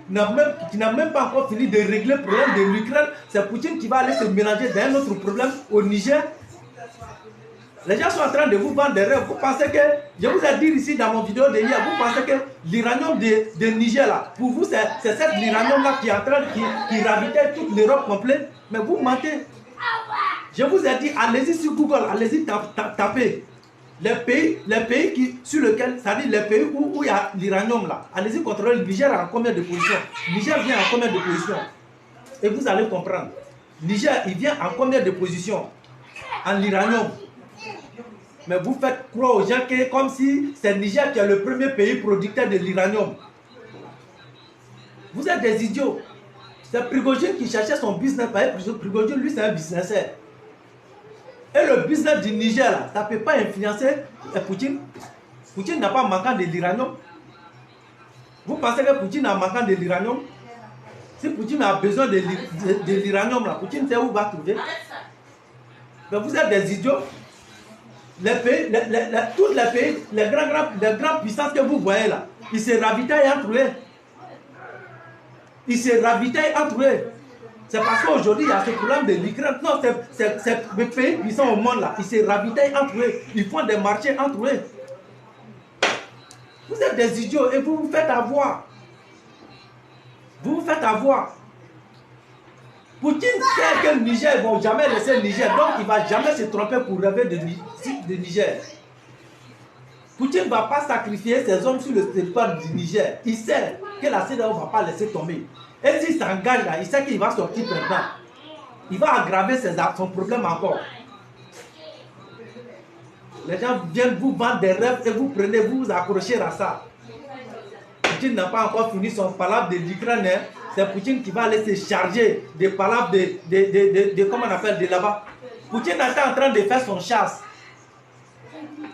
qui n'a même pas encore fini de régler le problème de l'Ukraine, c'est Poutine qui va aller se mélanger dans un autre problème au Niger? Les gens sont en train de vous vendre des rêves. Vous pensez que, je vous ai dit ici dans mon vidéo de hier, vous pensez que l'uranium de Niger là, pour vous c'est cet uranium là qui est en train qui ravitaille toute l'Europe complète? Mais vous mentez. Je vous ai dit, allez-y sur Google, allez-y taper les pays sur lesquels, c'est-à-dire les pays où il y a l'uranium là. Allez-y contrôler le Niger en combien de positions. Niger vient en combien de positions? Et vous allez comprendre. Niger, il vient en combien de positions en uranium? Mais vous faites croire aux gens que comme si c'est Niger qui est le premier pays producteur de l'uranium. Vous êtes des idiots. C'est Prigojine qui cherchait son business. Prigojine, lui, c'est un businessaire. Et le business du Niger, là, ça ne peut pas influencer Poutine. Poutine n'a pas manquant de l'uranium. Vous pensez que Poutine a manquant de l'uranium? Si Poutine a besoin de l'uranium, Poutine sait où il va trouver. Mais vous êtes des idiots. Les pays, tous les pays, les grandes puissances que vous voyez là, ils se ravitaillent entre eux. Ils se ravitaillent entre eux. C'est parce qu'aujourd'hui, il y a ce problème de l'Ukraine. Non, c'est les pays puissants au monde là. Ils se ravitaillent entre eux. Ils font des marchés entre eux. Vous êtes des idiots et vous vous faites avoir. Vous vous faites avoir. Poutine sait que le Niger ne vont jamais laisser le Niger. Donc, il ne va jamais se tromper pour rêver de Niger. Poutine ne va pas sacrifier ses hommes sur le territoire du Niger. Il sait que la CEDEAO ne va pas laisser tomber. Et s'il s'engage là, il sait qu'il va sortir perdant. Il va aggraver son problème encore. Les gens viennent vous vendre des rêves et vous prenez, vous vous accrochez à ça. Poutine n'a pas encore fini son palabre de l'Ukraine. C'est Poutine qui va aller se charger des palabres comment on appelle, de là-bas. Poutine était en train de faire son chasse.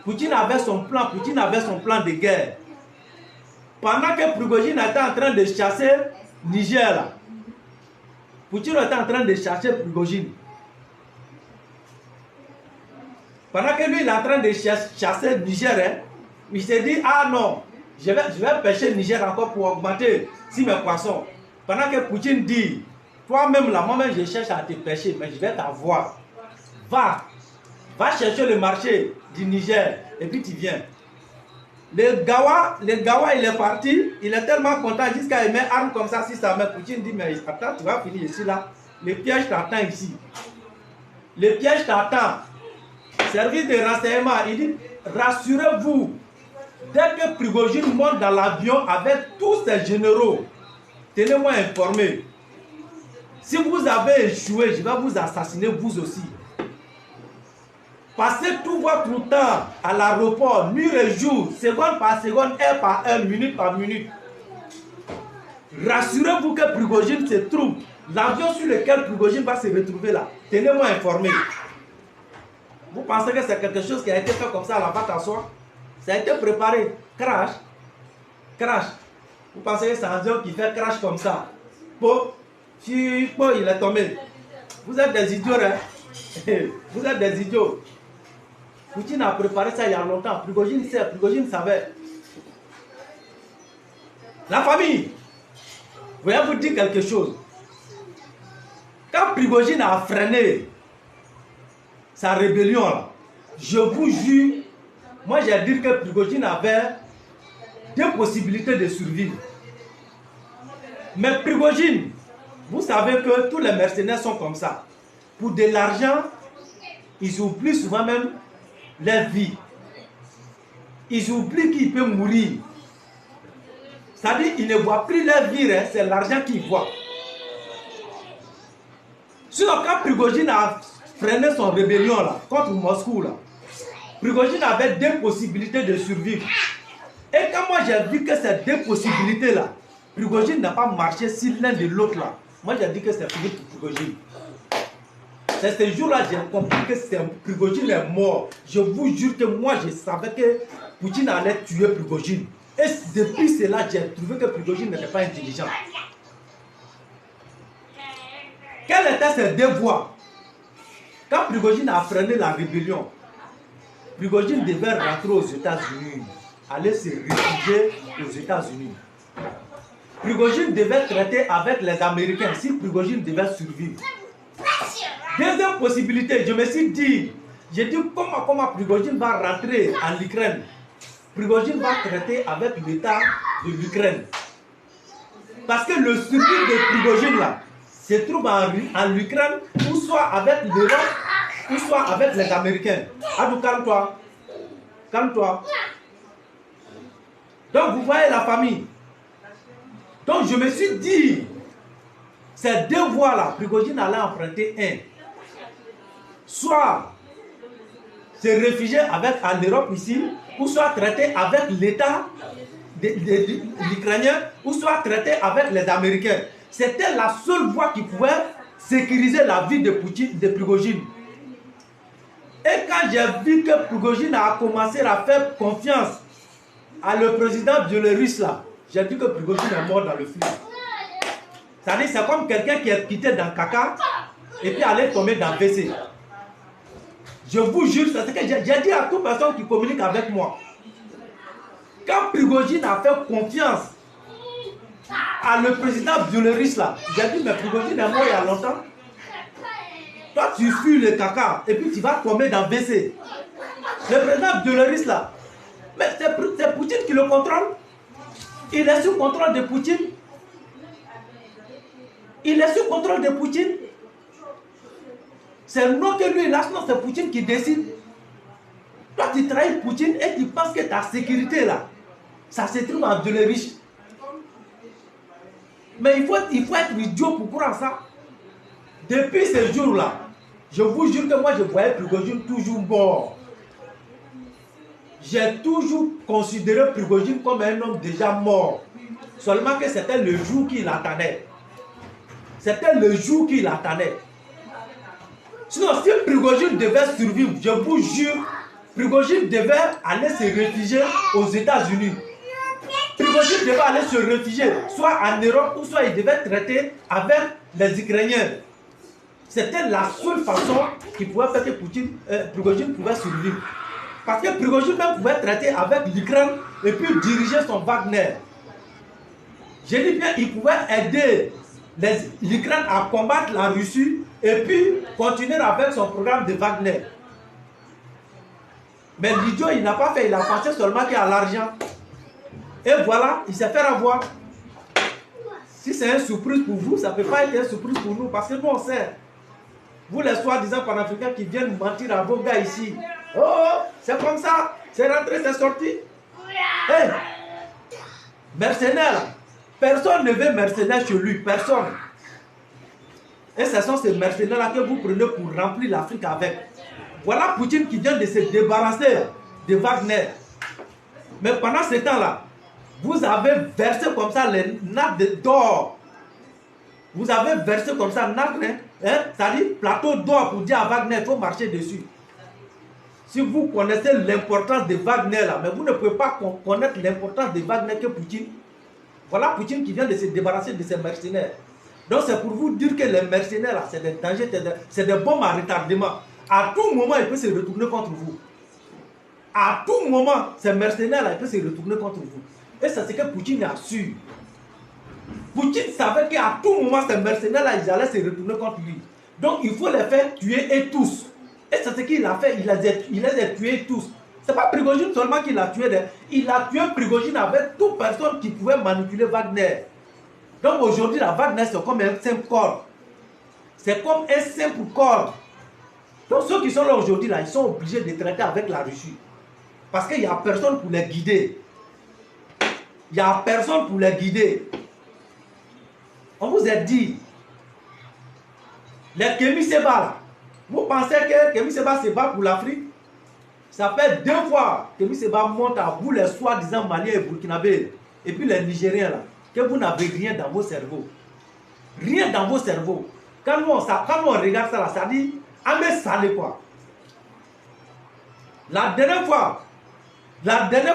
Poutine avait son plan de guerre. Pendant que Prigojine était en train de chasser Niger, là, Poutine était en train de chasser Prigojine. Pendant que lui, il est en train de chasser Niger, il s'est dit, ah non, je vais pêcher Niger encore pour augmenter mes poissons. Pendant que Poutine dit, toi-même là, moi-même je cherche à te pêcher, mais je vais t'avoir. Va chercher le marché du Niger et puis tu viens. Le Gawa, il est parti, il est tellement content jusqu'à il met arme comme ça, si ça met Poutine dit, mais attends, tu vas finir ici là. Le piège t'attend ici. Le piège t'attend. Service de renseignement, il dit, rassurez-vous, dès que Prigojine monte dans l'avion avec tous ses généraux, tenez-moi informé. Si vous avez échoué, je vais vous assassiner vous aussi. Passez tout votre temps à l'aéroport, nuit et jour, seconde par seconde, heure par heure, minute par minute. Rassurez-vous que Prigojine se trouve. L'avion sur lequel Prigojine va se retrouver là, tenez-moi informé. Vous pensez que c'est quelque chose qui a été fait comme ça à la batte à soie? Ça a été préparé. Crash. Vous pensez que c'est un avion qui fait crash comme ça? Bon, il est tombé. Vous êtes des idiots, hein? Vous êtes des idiots. Poutine a préparé ça il y a longtemps. Prigojine sait, Prigojine savait. La famille, je vais vous dire quelque chose. Quand Prigojine a freiné sa rébellion, là, je vous jure, moi j'ai dit que Prigojine avait deux possibilités de survivre. Mais Prigojine, vous savez que tous les mercenaires sont comme ça. Pour de l'argent, ils oublient souvent même leur vie. Ils oublient qu'ils peuvent mourir. C'est-à-dire qu'ils ne voient plus leur vie, hein, c'est l'argent qu'ils voient. Sinon, quand Prigojine a freiné son rébellion là, contre Moscou, là, Prigojine avait deux possibilités de survivre. Et quand moi j'ai vu que ces deux possibilités-là, Prigojine n'a pas marché sur l'un de l'autre là, moi j'ai dit que c'est fini pour Prigojine. C'est ce jour-là que j'ai compris que Prigojine est mort. Je vous jure que moi je savais que Poutine allait tuer Prigojine. Et depuis cela, j'ai trouvé que Prigojine n'était pas intelligent. Quelles étaient ses deux voies? Quand Prigojine a freiné la rébellion, Prigojine devait rentrer aux États-Unis, aller se réfugier aux États-Unis. Prigojine devait traiter avec les Américains si Prigojine devait survivre. Deuxième possibilité, je me suis dit, j'ai dit comment Prigojine va rentrer en Ukraine. Prigojine va traiter avec l'État de l'Ukraine. Parce que le survie de Prigojine là, se trouve en Ukraine, ou soit avec l'Europe, ou soit avec les Américains. Adou, calme-toi. Calme-toi. Donc, vous voyez la famille. Donc, je me suis dit, ces deux voies-là, Prigojine allait emprunter un. Soit se réfugier en Europe ici, ou soit traiter avec l'État l'Ukrainien, ou soit traiter avec les Américains. C'était la seule voie qui pouvait sécuriser la vie de Prigojine. Et quand j'ai vu que Prigojine a commencé à faire confiance à le président biélorusse là, j'ai dit que Prigojine est mort dans le fleuve. C'est-à-dire c'est comme quelqu'un qui est quitté dans caca et puis allait tomber dans WC. Je vous jure, c'est ce que j'ai dit à toute personne qui communique avec moi. Quand Prigojine a fait confiance à le président Biélorusse là. J'ai dit, mais Prigojine est mort il y a longtemps. Toi, tu fuis le caca et puis tu vas tomber dans WC. Le président Biélorusse là, mais c'est Poutine qui le contrôle. Il est sous contrôle de Poutine. Il est sous contrôle de Poutine. C'est non que lui, là, non, c'est Poutine qui décide. Toi, tu trahis Poutine et tu penses que ta sécurité là, ça se trouve en Biélorusse. Mais il faut être idiot pour croire ça. Depuis ce jour-là, je vous jure que moi, je voyais Prigojine toujours mort. J'ai toujours considéré Prigojine comme un homme déjà mort. Seulement que c'était le jour qu'il attendait. C'était le jour qu'il attendait. Sinon, si Prigojine devait survivre, je vous jure, Prigojine devait aller se réfugier aux États-Unis. Prigojine devait aller se réfugier, soit en Europe, ou soit il devait traiter avec les Ukrainiens. C'était la seule façon qu'il pouvait faire que Prigojine pouvait survivre. Parce que Prigojine même pouvait traiter avec l'Ukraine et puis diriger son Wagner. Je dis bien, il pouvait aider l'Ukraine à combattre la Russie et puis continuer avec son programme de Wagner. Mais l'idiot, il n'a pas fait, il a pensé seulement qu'à l'argent. Et voilà, il s'est fait avoir. Si c'est une surprise pour vous, ça ne peut pas être une surprise pour nous, parce que nous on sait. Vous les soi-disant panafricains qui viennent mentir à vos gars ici. Oh, c'est comme ça, c'est rentré, c'est sorti. Hey, mercenaires, personne ne veut mercenaires chez lui, personne. Et ce sont ces mercenaires-là que vous prenez pour remplir l'Afrique avec. Voilà Poutine qui vient de se débarrasser de Wagner. Mais pendant ce temps-là, vous avez versé comme ça les nappes d'or. Vous avez versé comme ça nappes, c'est-à-dire plateau d'or pour dire à Wagner, il faut marcher dessus. Si vous connaissez l'importance de Wagner là, mais vous ne pouvez pas connaître l'importance de Wagner que Poutine. Voilà Poutine qui vient de se débarrasser de ces mercenaires. Donc c'est pour vous dire que les mercenaires là, c'est des dangers, c'est des bombes à retardement. À tout moment, il peut se retourner contre vous. À tout moment, ces mercenaires là, il peut se retourner contre vous. Et c'est ce que Poutine a su. Poutine savait qu'à tout moment, ces mercenaires là, ils allaient se retourner contre lui. Donc il faut les faire tuer et tous. Et c'est ce qu'il a fait, il les a tués tous. Ce n'est pas Prigojine seulement qui l'a tué, il a tué Prigojine avec toute personne qui pouvait manipuler Wagner. Donc aujourd'hui, la Wagner, c'est comme un simple corps. C'est comme un simple corps. Donc ceux qui sont là aujourd'hui, là, ils sont obligés de traiter avec la Russie. Parce qu'il n'y a personne pour les guider. Il n'y a personne pour les guider. On vous a dit, les Kémi Séba là, vous pensez que Kémi Séba se bat pour l'Afrique? Ça fait 2 fois que Kémi Séba monte à vous les soi-disant Maliens et Burkinabés, et puis les Nigériens là, que vous n'avez rien dans vos cerveaux. Rien dans vos cerveaux. Quand nous on regarde ça là, ça dit, ah mais salé quoi. La dernière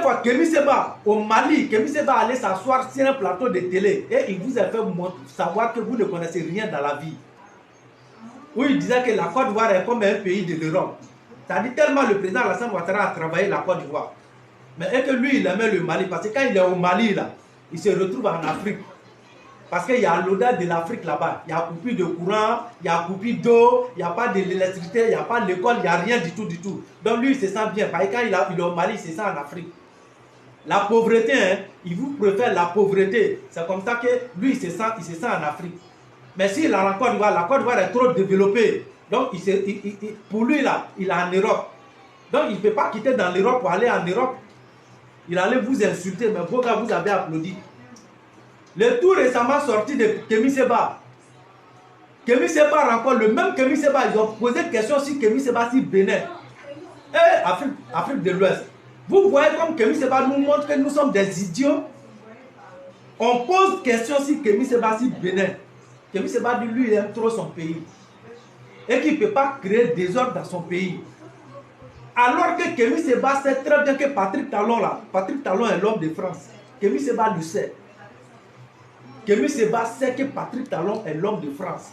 fois, Kémi Séba, au Mali, Kémi Séba allait s'asseoir sur un plateau de télé et il vous a fait savoir que vous ne connaissez rien dans la vie. Où il disait que la Côte d'Ivoire est comme un pays de l'Europe. Ça dit tellement le président Alassane Ouattara a travaillé la Côte d'Ivoire. Mais et que lui, il aimait le Mali, parce que quand il est au Mali, là, il se retrouve en Afrique. Parce qu'il y a l'odeur de l'Afrique là-bas. Il y a coupure de courant, il y a coupure d'eau, il n'y a pas de l'électricité, il n'y a pas d'école, il n'y a rien du tout, du tout. Donc lui, il se sent bien. Parce que quand il est au Mali, il se sent en Afrique. La pauvreté, hein, il vous préfère la pauvreté. C'est comme ça que lui, il se sent en Afrique. Mais s'il a la Côte d'Ivoire est trop développée. Donc pour lui, là, il est en Europe. Donc il ne peut pas quitter dans l'Europe pour aller en Europe. Il allait vous insulter, mais vos gars, vous avez applaudi. Le tout récemment sorti de Kémi Séba. Kémi Séba encore, le même Kémi Séba, ils ont posé question sur Kémi Séba, si Bénin. Et Afrique de l'Ouest. Vous voyez comme Kémi Séba nous montre que nous sommes des idiots. On pose question sur Kémi Séba, si Bénin. Kémi Séba dit lui, il aime trop son pays. Et qu'il ne peut pas créer des désordre dans son pays. Alors que Kémi Séba sait très bien que Patrick Talon est l'homme de France. Kémi Séba le sait. Kémi Séba sait que Patrick Talon est l'homme de France.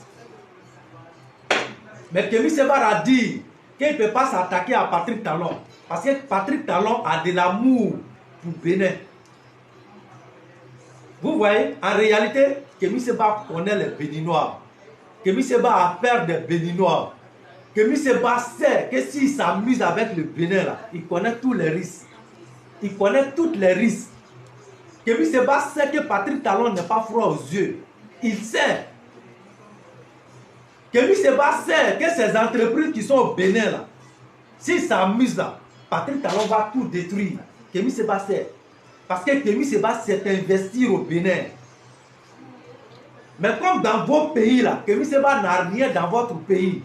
Mais Kémi Séba a dit qu'il ne peut pas s'attaquer à Patrick Talon. Parce que Patrick Talon a de l'amour pour Bénin. Vous voyez, en réalité, Kémy Séba connaît les Béninois. Kémy Séba a peur des Béninois. Kémy Séba sait que s'il s'amuse avec le Bénin, là, il connaît tous les risques. Il connaît toutes les risques. Kémy Séba sait que Patrick Talon n'est pas froid aux yeux. Il sait. Kémy Séba sait que ces entreprises qui sont au Bénin, là, s'ils s'amusent là, Patrick Talon va tout détruire. Kémy Séba sait. Parce que Kémy Séba sait investir au Bénin. Mais comme dans vos pays là, Kémy Séba n'a rien dans votre pays.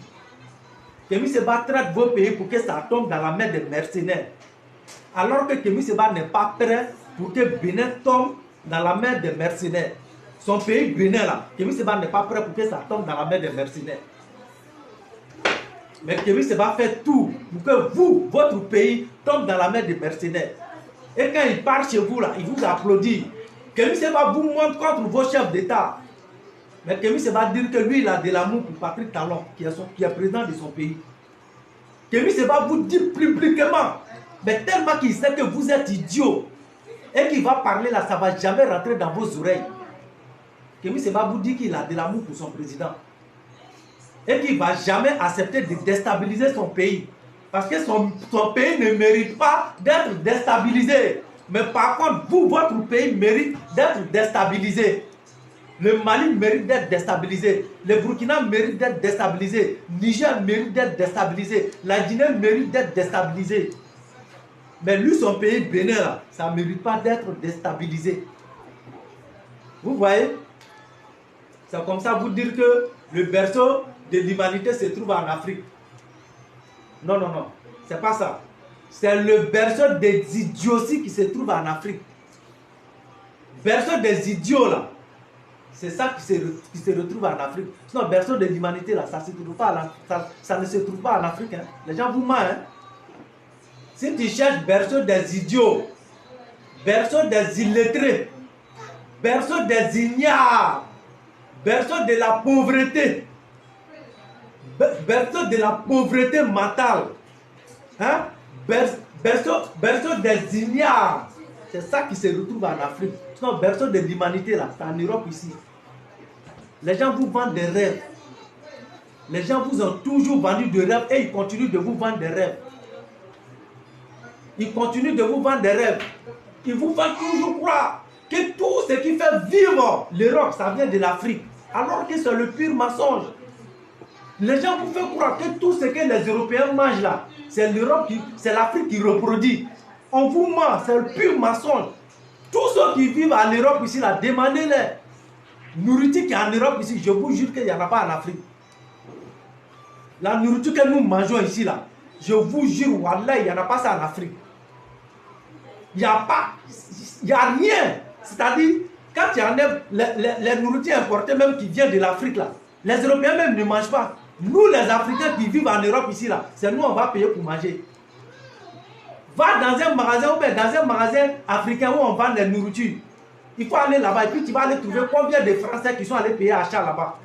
Kémy Séba traite vos pays pour que ça tombe dans la main des mercenaires. Alors que Kémy Séba n'est pas prêt pour que Bénin tombe dans la main des mercenaires. Son pays Bénin là, Kémy Séba n'est pas prêt pour que ça tombe dans la main des mercenaires. Mais Kémy Séba fait tout pour que vous, votre pays, tombe dans la main des mercenaires. Et quand il part chez vous là, il vous applaudit. Kémy Séba vous montre contre vos chefs d'État. Mais Kémy Séba dire que lui, il a de l'amour pour Patrick Talon, qui est président de son pays. Kémy Séba vous dit publiquement, mais tellement qu'il sait que vous êtes idiot, et qu'il va parler là, ça ne va jamais rentrer dans vos oreilles. Kémy Séba vous dit qu'il a de l'amour pour son président. Et qu'il ne va jamais accepter de déstabiliser son pays. Parce que son pays ne mérite pas d'être déstabilisé. Mais par contre, vous, votre pays mérite d'être déstabilisé. Le Mali mérite d'être déstabilisé. Le Burkina mérite d'être déstabilisé. Niger mérite d'être déstabilisé. La Guinée mérite d'être déstabilisée. Mais lui, son pays, Bénin, là, ça ne mérite pas d'être déstabilisé. Vous voyez? C'est comme ça vous dire que le berceau de l'humanité se trouve en Afrique. Non, non, non. C'est pas ça. C'est le berceau des idioties qui se trouve en Afrique. Berceau des idiots, là. C'est ça qui se retrouve en Afrique. Sinon, berceau de l'humanité, là, ça ne se trouve pas en Afrique. Hein. Les gens vous mentent. Hein. Si tu cherches berceau des idiots, berceau des illettrés, berceau des ignares, berceau de la pauvreté, berceau de la pauvreté mentale, hein? berceau des ignares, c'est ça qui se retrouve en Afrique. Sinon, berceau de l'humanité, là, c'est en Europe ici. Les gens vous vendent des rêves. Les gens vous ont toujours vendu des rêves et ils continuent de vous vendre des rêves. Ils continuent de vous vendre des rêves. Ils vous font toujours croire que tout ce qui fait vivre l'Europe, ça vient de l'Afrique. Alors que c'est le pur mensonge. Les gens vous font croire que tout ce que les Européens mangent là, c'est l'Europe, c'est l'Afrique qui reproduit. On vous ment, c'est le pur mensonge. Tous ceux qui vivent en Europe ici là, demandez-les. Nourriture qui est en Europe ici, je vous jure qu'il n'y en a pas en Afrique. La nourriture que nous mangeons ici là, je vous jure, wallah, il n'y en a pas ça en Afrique. Il n'y a pas, il n'y a rien. C'est-à-dire, quand il y en a les nourritures importées même qui viennent de l'Afrique là, les Européens même ne mangent pas. Nous les Africains qui vivent en Europe ici là, c'est nous on va payer pour manger. Va dans un magasin ou bien dans un magasin africain où on vend les nourritures. Il faut aller là-bas et puis tu vas aller trouver combien de Français qui sont allés payer achat là-bas.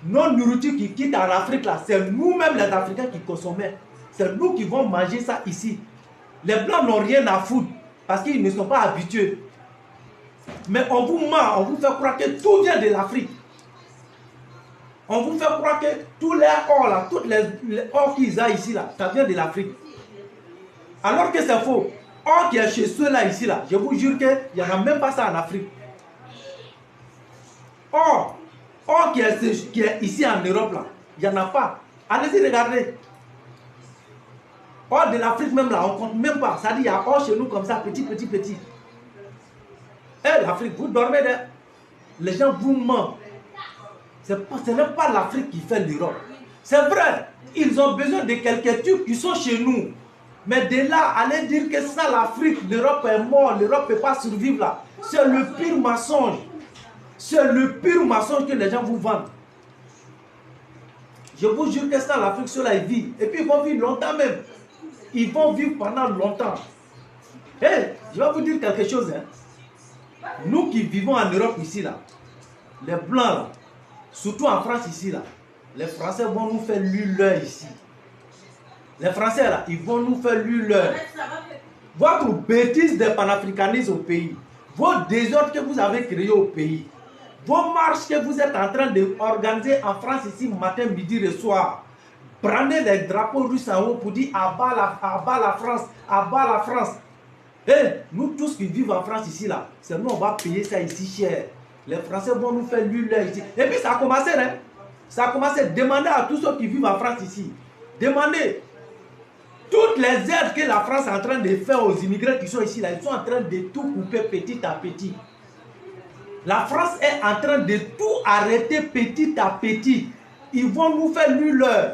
Nos nourritures qui quittent en Afrique là, c'est nous-mêmes les Africains qui consommons. C'est nous qui vont manger ça ici. Les Blancs n'ont rien à foutre parce qu'ils ne sont pas habitués. Mais on vous ment, on vous fait croire que tout vient de l'Afrique. On vous fait croire que tous les or là, toutes les or qu'ils ont ici là, ça vient de l'Afrique. Alors que c'est faux. Or qui est chez ceux-là ici là, je vous jure qu'il n'y en a même pas ça en Afrique. Or qui est ici en Europe là, il n'y en a pas. Allez-y regarder. Or de l'Afrique même là, on ne compte même pas. Ça dit, il y a or chez nous comme ça, petit. Et l'Afrique, vous dormez là. Les gens vous mentent. Ce n'est pas l'Afrique qui fait l'Europe. C'est vrai, ils ont besoin de quelques trucs qui sont chez nous. Mais de là, aller dire que ça, l'Afrique, l'Europe est morte, l'Europe ne peut pas survivre là. C'est le pire mensonge. C'est le pire mensonge que les gens vous vendent. Je vous jure que ça, l'Afrique, ceux-là, ils vivent. Et puis, ils vont vivre longtemps même. Ils vont vivre pendant longtemps. Hey, je vais vous dire quelque chose. Hein. Nous qui vivons en Europe ici, là, les Blancs, là, surtout en France ici, là, les Français vont nous faire l'heure ici. Les Français, là, ils vont nous faire l'heure. Votre bêtise de panafricanisme au pays, vos désordres que vous avez créés au pays, vos marches que vous êtes en train d'organiser en France ici, matin, midi et soir, prenez les drapeaux russes en haut pour dire abat la France, abat la France. Et nous tous qui vivons en France ici, là, c'est nous, on va payer ça ici cher. Les Français vont nous faire l'huile ici. Et puis ça a commencé, hein? Ça a commencé. Demandez à tous ceux qui vivent en France ici. Demandez. Toutes les aides que la France est en train de faire aux immigrés qui sont ici, là, ils sont en train de tout couper petit à petit. La France est en train de tout arrêter petit à petit. Ils vont nous faire l'heure.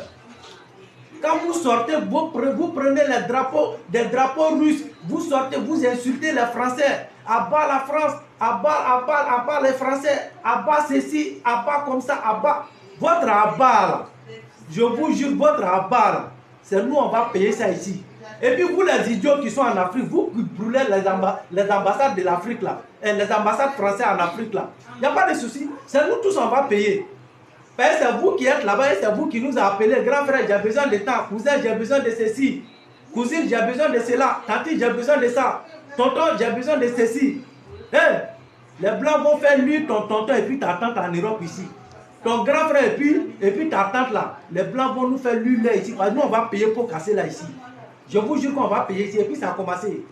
Quand vous sortez, vous prenez les drapeaux, des drapeaux russes, vous sortez, vous insultez les Français. Abat la France, abat les Français, abat ceci, abat comme ça, abat. Votre abat là, je vous jure, votre abat là, c'est nous, on va payer ça ici. Et puis vous les idiots qui sont en Afrique, vous qui brûlez les ambassades de l'Afrique là, et les ambassades françaises en Afrique là, il n'y a pas de souci, c'est nous tous, on va payer. C'est vous qui êtes là-bas et c'est vous qui nous avez appelé. Grand frère, j'ai besoin de temps. Cousin, j'ai besoin de ceci. Cousine, j'ai besoin de cela. Tante, j'ai besoin de ça. Tonton, j'ai besoin de ceci. Hey, les Blancs vont faire lui, ton tonton et puis ta tante en Europe ici. Ton grand frère et puis ta tante là. Les Blancs vont nous faire lui là ici. Nous, on va payer pour casser là ici. Je vous jure qu'on va payer ici. Et puis ça a commencé.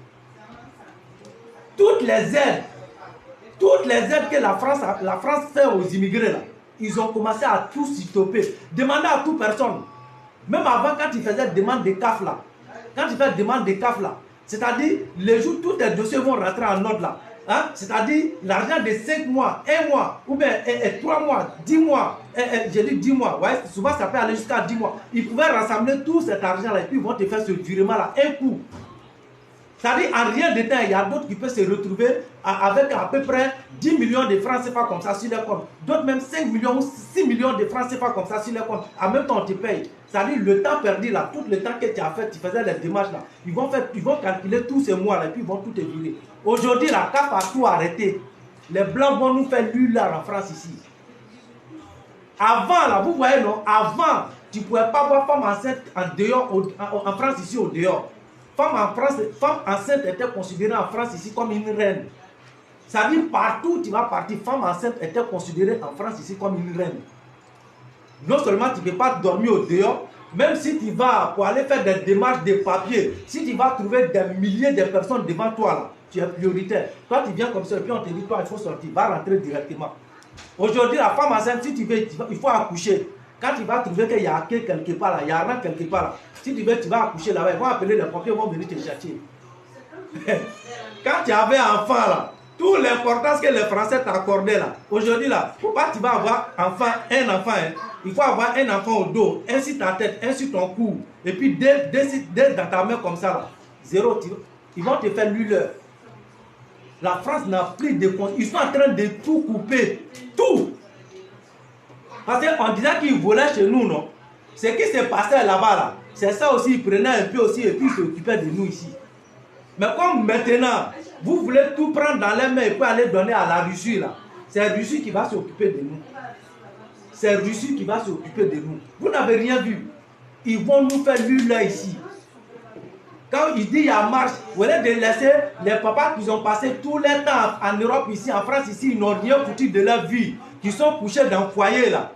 Toutes les aides que la France fait aux immigrés là, ils ont commencé à tout stopper. Demandez à toute personne. Même avant, quand ils faisaient demande de CAF là, c'est-à-dire les jours, tous les dossiers vont rentrer en ordre là. Hein? C'est-à-dire l'argent de 5 mois, 1 mois, ou bien 3 mois, 10 mois, j'ai dit 10 mois, ouais, souvent ça peut aller jusqu'à 10 mois. Ils pouvaient rassembler tout cet argent là et puis ils vont te faire ce virement là, un coup. C'est-à-dire, en rien de temps, il y a d'autres qui peuvent se retrouver avec à peu près 10 millions de francs CFA comme ça sur les comptes. D'autres même 5 millions ou 6 millions de francs CFA comme ça sur les comptes. En même temps, on te paye. C'est-à-dire, le temps perdu là, tout le temps que tu as fait, tu faisais les démarches là, ils vont calculer tous ces mois là et puis ils vont tout te virer. Aujourd'hui, la CAF a tout arrêté. Les Blancs vont nous faire l'huile en France ici. Avant là, vous voyez non, avant, tu ne pouvais pas voir femme enceinte en dehors, en France ici au dehors. Femme enceinte était considérée en France ici comme une reine. Ça dit partout où tu vas partir, femme enceinte était considérée en France ici comme une reine. Non seulement tu ne peux pas dormir au dehors, même si tu vas pour aller faire des démarches de papier, si tu vas trouver des milliers de personnes devant toi là, tu es prioritaire. Toi tu viens comme ça et puis on te dit toi il faut sortir, va rentrer directement. Aujourd'hui la femme enceinte, si tu veux, il faut accoucher. Quand tu vas trouver qu'il y a quelque part là, il y a rien quelque part là, si tu veux, tu vas accoucher là-bas, ils vont appeler les pompiers, ils vont venir te chercher. Quand tu avais enfant là, toute l'importance que les Français t'accordaient là, aujourd'hui là, faut pas tu vas avoir un enfant, hein, il faut avoir un enfant au dos, un sur ta tête, un sur ton cou, et puis deux dans ta main comme ça là, zéro, ils vont te faire l'heure. La France n'a plus de compte, ils sont en train de tout couper, tout. Parce qu'on disait qu'ils volaient chez nous, non? Ce qui s'est passé là-bas, là, c'est ça aussi, ils prenaient un peu aussi et puis ils s'occupaient de nous ici. Mais comme maintenant, vous voulez tout prendre dans les mains et puis aller donner à la Russie, là, c'est la Russie qui va s'occuper de nous. C'est la Russie qui va s'occuper de nous. Vous n'avez rien vu. Ils vont nous faire l'huile là ici. Quand il dit il y a marche, vous voulez de laisser les papas qui ont passé tout leur temps en Europe ici, en France ici, ils n'ont rien foutu de leur vie, qui sont couchés dans le foyer là.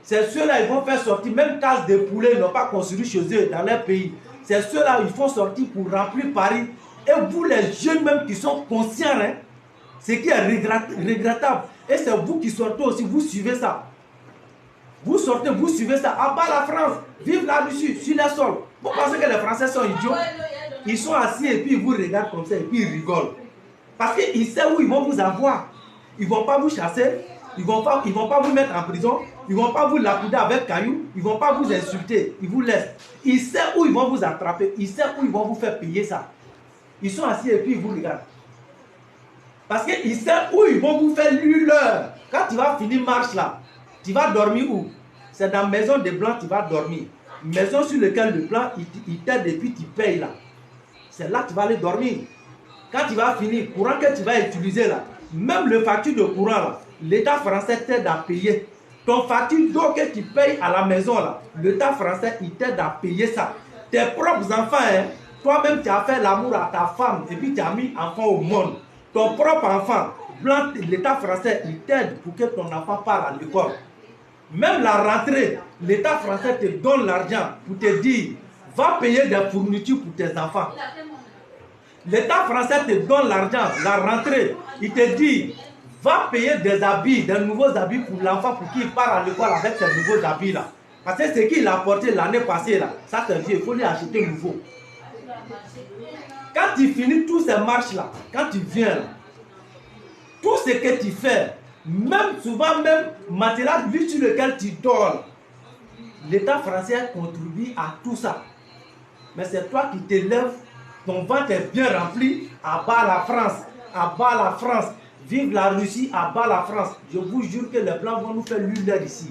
C'est ceux-là, ils vont faire sortir, même cases de poulet, ils n'ont pas construit chez eux dans leur pays. C'est ceux-là, ils font sortir pour remplir Paris. Et vous, les jeunes même qui sont conscients, hein, ce qui est regrettable. Et c'est vous qui sortez aussi, vous suivez ça. Vous sortez, vous suivez ça. À bas la France, vive la Russie, sur les sols. Vous pensez que les Français sont idiots? Ils sont assis et puis ils vous regardent comme ça et puis ils rigolent. Parce qu'ils savent où ils vont vous avoir. Ils ne vont pas vous chasser. Ils ne vont pas vous mettre en prison, ils ne vont pas vous lapider avec cailloux, ils ne vont pas vous insulter, ils vous laissent. Ils savent où ils vont vous attraper, ils savent où ils vont vous faire payer ça. Ils sont assis et puis ils vous regardent. Parce qu'ils savent où ils vont vous faire l'heure. Quand tu vas finir marche là, tu vas dormir où? C'est dans la maison des Blancs tu vas dormir. Maison sur laquelle le Blanc il t'aide et puis tu payes là. C'est là que tu vas aller dormir. Quand tu vas finir, courant que tu vas utiliser là, même le facture de courant là, l'État français t'aide à payer. Ton facture d'eau que tu payes à la maison là, l'État français il t'aide à payer ça. Tes propres enfants, hein, toi-même tu as fait l'amour à ta femme et puis tu as mis enfant au monde. ton propre enfant, blanc, l'État français, il t'aide pour que ton enfant parte à l'école. Même la rentrée, l'État français te donne l'argent pour te dire, va payer des fournitures pour tes enfants. L'État français te donne l'argent, la rentrée, il te dit, va payer des habits, des nouveaux habits pour l'enfant pour qu'il parte à l'école avec ces nouveaux habits-là. Parce que ce qu'il a porté l'année passée, là, ça c'est vieux, il faut lui acheter nouveau. Quand tu finis toutes ces marches-là, quand tu viens là, tout ce que tu fais, même souvent, même matelas lui sur lequel tu dors, l'État français contribue à tout ça. Mais c'est toi qui te lèves, ton ventre est bien rempli, à bas la France, à bas la France, vive la Russie, à bas la France. Je vous jure que les Blancs vont nous faire l'huile ici.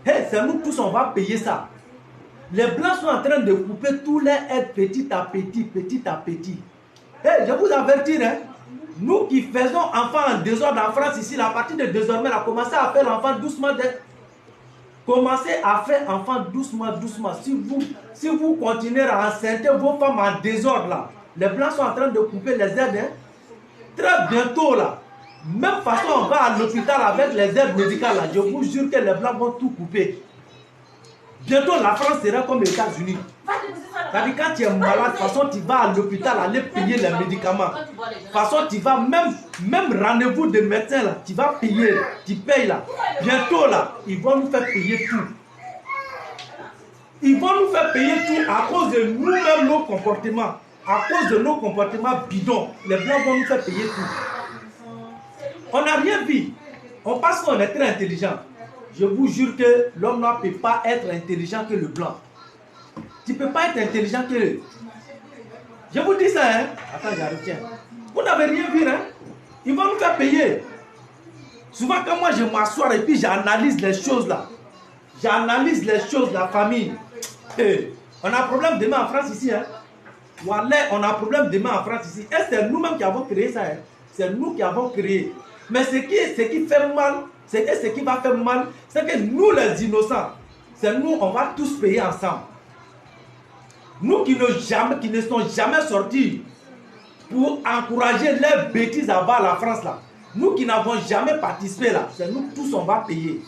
Hey, c'est nous tous, on va payer ça. Les Blancs sont en train de couper tous les aides petit à petit, petit à petit. Hey, je vous avertis, hein, nous qui faisons enfant en désordre en France ici, à partir de désormais, là, commencez à faire l'enfant doucement. Commencez à faire enfant doucement, doucement. Si vous continuez à enceinter vos femmes en désordre, là, les Blancs sont en train de couper les aides. Hein. Très bientôt, là, même façon, on va à l'hôpital avec les aides médicales. Là. Je vous jure que les Blancs vont tout couper. Bientôt, la France sera comme les États-Unis. C'est-à-dire, quand tu es malade, de toute façon, tu vas à l'hôpital aller payer les médicaments. De toute façon, tu vas même rendez-vous de médecin, là, tu vas payer, tu payes là. Bientôt, là, ils vont nous faire payer tout. Ils vont nous faire payer tout à cause de nous-mêmes, nos comportements. À cause de nos comportements bidons. Les Blancs vont nous faire payer tout. On n'a rien vu. On pense qu'on est très intelligent. Je vous jure que l'homme noir ne peut pas être intelligent que le blanc. Tu ne peux pas être intelligent que le... Je vous dis ça, hein. Attends, j'arrive, tiens. Vous n'avez rien vu, hein. Ils vont nous faire payer. Souvent, quand moi je m'assois et puis j'analyse les choses là. J'analyse les choses, la famille. Hey, on a un problème demain en France ici, hein. Wallah, on a un problème demain en France ici. Et c'est nous-mêmes qui avons créé ça, hein. C'est nous qui avons créé. Mais ce qui fait mal, c'est que ce qui va faire mal, c'est que nous les innocents, c'est nous, on va tous payer ensemble. Nous qui ne sont jamais sortis pour encourager les bêtises à bas la France là, nous qui n'avons jamais participé là, c'est nous tous on va payer.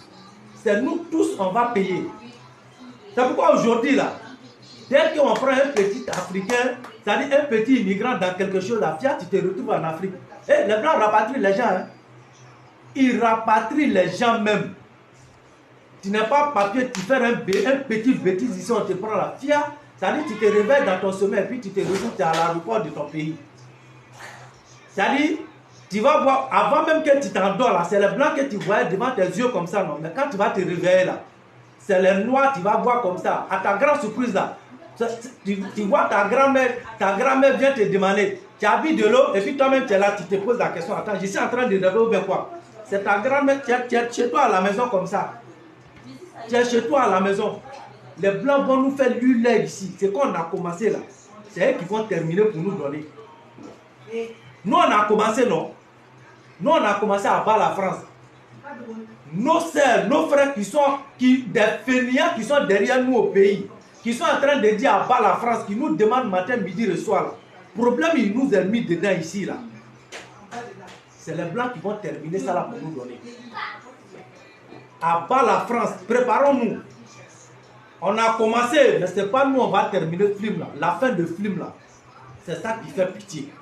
C'est nous tous on va payer. C'est pourquoi aujourd'hui là, dès qu'on prend un petit Africain, c'est-à-dire un petit immigrant dans quelque chose là, tu te retrouves en Afrique. Et les Blancs rapatrient les gens. Hein. Ils rapatrient les gens même. Tu n'as pas papier, tu fais un petit bêtise ici, on te prend la FIA. C'est-à-dire tu te réveilles dans ton sommeil et puis tu te retrouves à l'aéroport de ton pays. C'est-à-dire, tu vas voir, avant même que tu t'endors là, c'est les Blancs que tu vois devant tes yeux comme ça, non. Mais quand tu vas te réveiller là, c'est les Noirs, tu vas voir comme ça. À ta grande surprise là, tu vois ta grand-mère vient te demander, tu as bu de l'eau et puis toi-même tu es là, tu te poses la question, attends, je suis en train de rêver ou bien quoi? C'est ta grand-mère, tu es chez toi à la maison comme ça. Tu es chez toi à la maison. Les Blancs vont nous faire l'huile ici. C'est qu'on a commencé là. C'est eux qui vont terminer pour nous donner. Nous on a commencé, non? Nous on a commencé à battre la France. Nos sœurs, nos frères des fainéants qui sont derrière nous au pays, qui sont en train de dire à bas la France, qui nous demandent matin, midi, le soir. Le problème, il nous a mis dedans ici là. C'est les Blancs qui vont terminer ça là pour nous donner. À bas la France, préparons-nous. On a commencé, mais ce n'est pas nous, on va terminer le film là. La fin de film là, c'est ça qui fait pitié.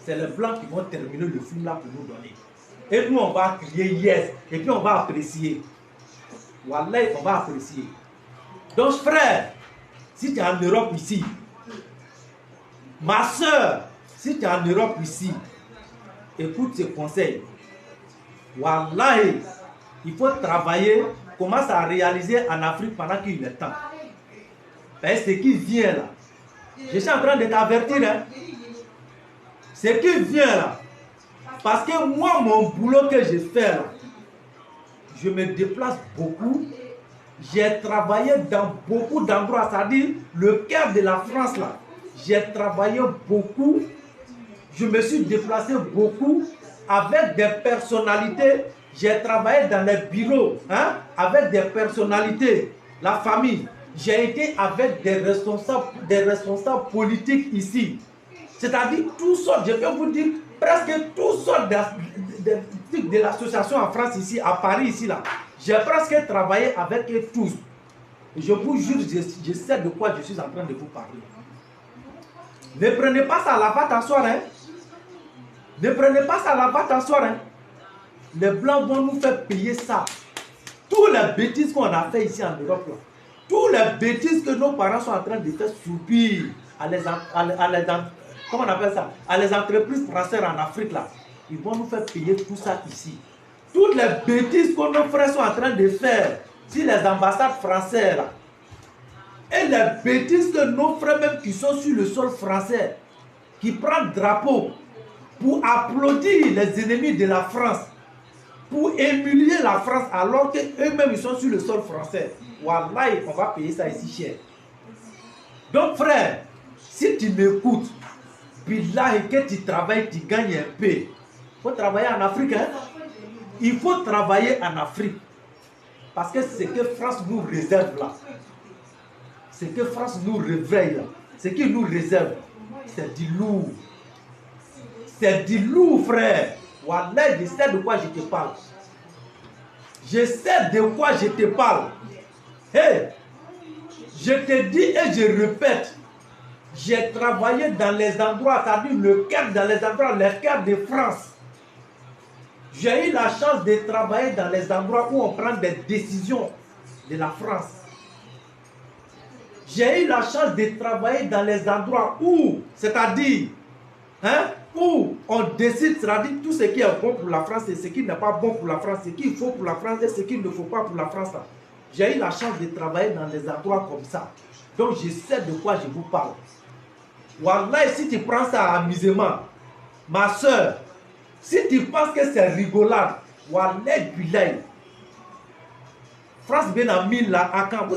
C'est les Blancs qui vont terminer le film là pour nous donner. Et nous, on va crier yes. Et puis on va apprécier. Wallah, on va apprécier. Donc frère, si tu es en Europe ici, ma soeur, si tu es en Europe ici, écoute ce conseil. Wallah, il faut travailler, commence à réaliser en Afrique pendant qu'il est temps. Parce que ce qui vient là, je suis en train de t'avertir, hein. Ce qui vient là, parce que moi, mon boulot que je fais là, je me déplace beaucoup. J'ai travaillé dans beaucoup d'endroits, c'est-à-dire le cœur de la France là. J'ai travaillé beaucoup. Je me suis déplacé beaucoup avec des personnalités. J'ai travaillé dans les bureaux, hein, avec des personnalités, la famille. J'ai été avec des responsables politiques ici. C'est-à-dire tout ça, je peux vous dire, presque toutes sortes de l'association en France ici, à Paris ici là. J'ai presque travaillé avec eux tous. Je vous jure, je sais de quoi je suis en train de vous parler. Ne prenez pas ça à la va t'asseoir, hein. Ne prenez pas ça à la va t'asseoir, hein. Les Blancs vont nous faire payer ça. Toutes les bêtises qu'on a fait ici en Europe, là. Toutes les bêtises que nos parents sont en train de faire subir comment on appelle ça, à les entreprises françaises en Afrique, là. Ils vont nous faire payer tout ça ici. Toutes les bêtises que nos frères sont en train de faire sur les ambassades françaises, là. Et les bêtises que nos frères même qui sont sur le sol français, qui prennent drapeau pour applaudir les ennemis de la France, pour humilier la France alors qu'eux-mêmes ils sont sur le sol français. Wallahi, on va payer ça ici cher. Donc frère, si tu m'écoutes, billahi que tu travailles, tu gagnes un peu. Il faut travailler en Afrique, hein? Il faut travailler en Afrique. Parce que ce que France nous réserve là, ce que France nous réveille là, ce qu'il nous réserve, c'est du lourd. C'est du lourd, frère. Wallah, je sais de quoi je te parle. Je sais de quoi je te parle. Hey, je te dis et je répète, j'ai travaillé dans les endroits, c'est-à-dire le cœur, dans les endroits, le cœur de France. J'ai eu la chance de travailler dans les endroits où on prend des décisions de la France. J'ai eu la chance de travailler dans les endroits où, c'est-à-dire, hein, où on décide, c'est-à-dire tout ce qui est bon pour la France et ce qui n'est pas bon pour la France, ce qu'il faut pour la France et ce qu'il ne faut pas pour la France. J'ai eu la chance de travailler dans des endroits comme ça. Donc je sais de quoi je vous parle. Wallah, si tu prends ça à amusement, ma soeur, si tu penses que c'est rigolade, wallah, billahi, France bien à 1000 là, à quand?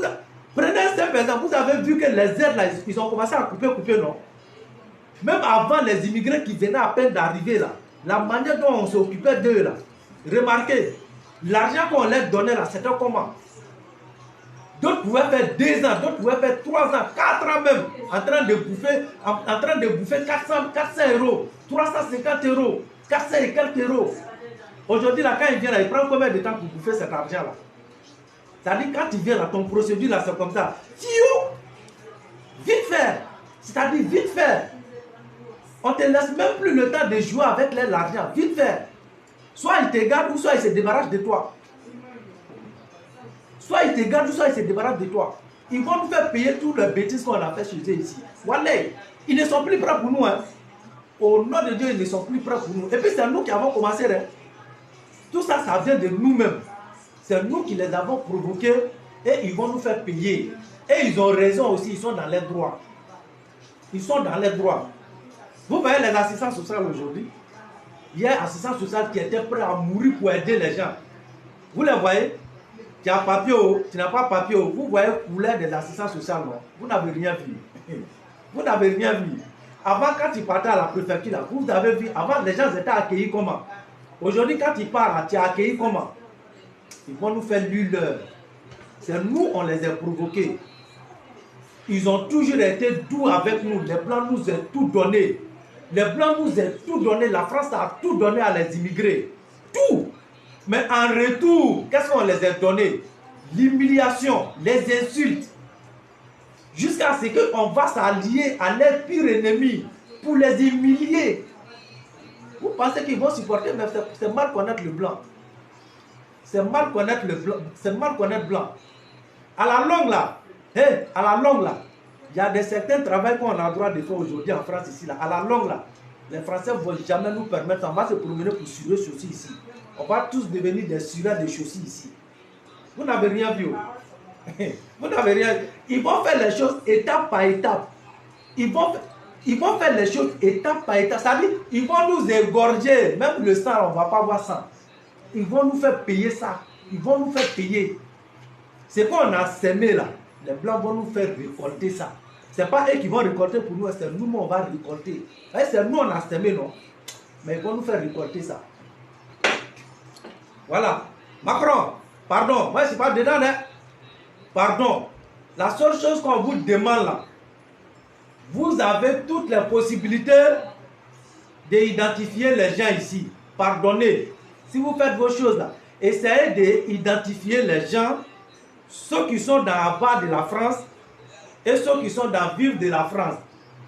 Prenez un simple exemple, vous avez vu que les aides là, ils ont commencé à couper, non? Même avant les immigrés qui venaient à peine d'arriver là, la manière dont on s'occupait d'eux là, remarquez, l'argent qu'on leur donnait là, c'était comment? D'autres pouvaient faire 2 ans, d'autres pouvaient faire 3 ans, 4 ans même, en train de bouffer 400 euros, 350 euros, 400 et quelques euros. Aujourd'hui là, quand il vient là, il prend combien de temps pour bouffer cet argent là? C'est-à-dire quand il vient là, ton procédure là, c'est comme ça. Vite faire. C'est-à-dire vite faire. On ne te laisse même plus le temps de jouer avec l'argent. Vite faire. Soit il te garde ou soit il se débarrasse de toi. Soit il te garde ou soit il se débarrasse de toi. Ils vont nous faire payer toutes les bêtises qu'on a fait chez eux ici. Wallah, ils ne sont plus prêts pour nous. Hein. Au nom de Dieu, ils ne sont plus prêts pour nous. Et puis c'est nous qui avons commencé. Hein. Tout ça, ça vient de nous-mêmes. C'est nous qui les avons provoqués et ils vont nous faire payer. Et ils ont raison aussi, ils sont dans les droits. Ils sont dans les droits. Vous voyez les assistants sociaux aujourd'hui. Il y a un assistant social qui était prêt à mourir pour aider les gens. Vous les voyez? Tu as papier, tu n'as pas papier. Vous voyez couleur des assistants sociaux, non? Vous n'avez rien vu. Vous n'avez rien vu. Avant, quand tu partais à la préfecture, là, vous avez vu, avant les gens étaient accueillis comment? Aujourd'hui, quand tu pars, tu es accueilli comment? Ils vont nous faire l'heure. C'est nous, on les a provoqués. Ils ont toujours été doux avec nous. Les Blancs nous ont tout donné. Les Blancs nous ont tout donné. La France a tout donné à les immigrés. Tout. Mais en retour, qu'est-ce qu'on les a donné? L'humiliation, les insultes. Jusqu'à ce qu'on va s'allier à leur pire ennemi pour les humilier. Vous pensez qu'ils vont supporter, mais c'est mal connaître le blanc. C'est mal connaître le blanc. C'est mal connaître blanc. À la longue là, à la longue là, il y a certains travaux qu'on a le droit de faire aujourd'hui en France ici là. À la longue là, les Français ne vont jamais nous permettre. On va se promener pour surer chaussures ici. On va tous devenir des sureurs de chaussures ici. Vous n'avez rien vu. Vous n'avez rien vu. Ils vont faire les choses étape par étape. Ils vont faire les choses étape par étape. Ça veut dire ils vont nous égorger. Même le sang, on ne va pas voir ça. Ils vont nous faire payer ça. Ils vont nous faire payer. C'est qu'on a semé là. Les Blancs vont nous faire récolter ça. Ce n'est pas eux qui vont récolter pour nous, c'est nous, on va récolter. C'est nous, on a semé, non? Mais ils vont nous faire récolter ça. Voilà. Macron, pardon, moi je ne suis pas dedans, hein? Pardon. La seule chose qu'on vous demande là, vous avez toutes les possibilités d'identifier les gens ici. Pardonnez. Si vous faites vos choses là, essayez d'identifier les gens, ceux qui sont dans la bas de la France et ceux qui sont dans vivre de la France.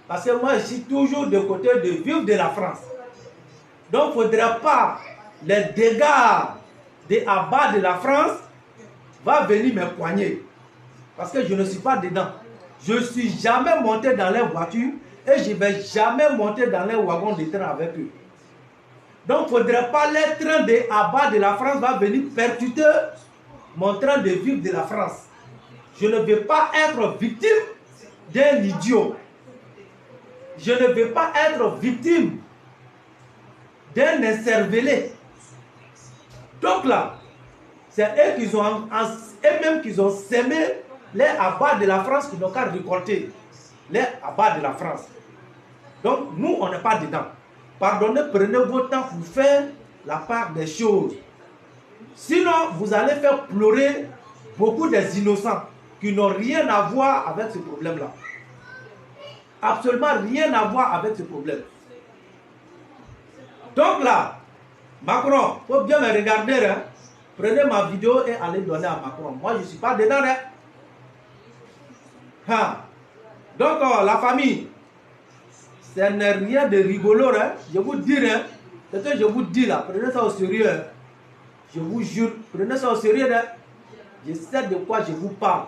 Parce que moi, je suis toujours de côté de vivre de la France. Donc, il ne faudrait pas les dégâts de la bas de la France va venir me poigner. Parce que je ne suis pas dedans. Je ne suis jamais monté dans les voitures et je ne vais jamais monter dans les wagons de train avec eux. Donc, il ne faudrait pas les trains de bas de la France va venir percuter mon train de vivre de la France. Je ne veux pas être victime d'un idiot. Je ne veux pas être victime d'un incervelé. Donc là, c'est eux qui ont, eux-mêmes qui ont sémé les abats de la France qui n'ont qu'à récolter les abats de la France. Donc nous, on n'est pas dedans. Pardonnez, prenez votre temps pour faire la part des choses. Sinon, vous allez faire pleurer beaucoup des innocents qui n'ont rien à voir avec ce problème-là. Absolument rien à voir avec ce problème. Donc là, Macron, il faut bien me regarder. Hein. Prenez ma vidéo et allez donner à Macron. Moi, je ne suis pas dedans. Hein. Hein. Donc, la famille, ce n'est rien de rigolo. Hein. Je vous dis, hein, ce que je vous dis là, prenez ça au sérieux. Hein. Je vous jure, prenez ça au sérieux. Hein. Je sais de quoi je vous parle.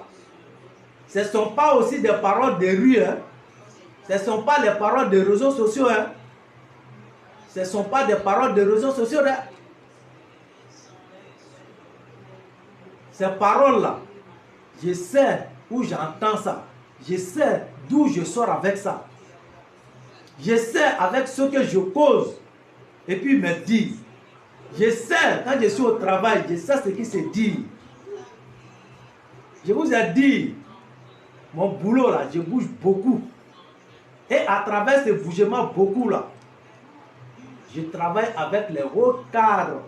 Ce ne sont pas aussi des paroles de rue. Hein. Ce ne sont pas les paroles des réseaux sociaux. Hein. Ce ne sont pas des paroles des réseaux sociaux. Hein. Ces paroles-là, je sais où j'entends ça. Je sais d'où je sors avec ça. Je sais avec ce que je cause. Et puis ils me disent. Je sais, quand je suis au travail, je sais ce qui se dit. Je vous ai dit, mon boulot là, je bouge beaucoup. Et à travers ce bougement beaucoup là, je travaille avec les hauts cadres.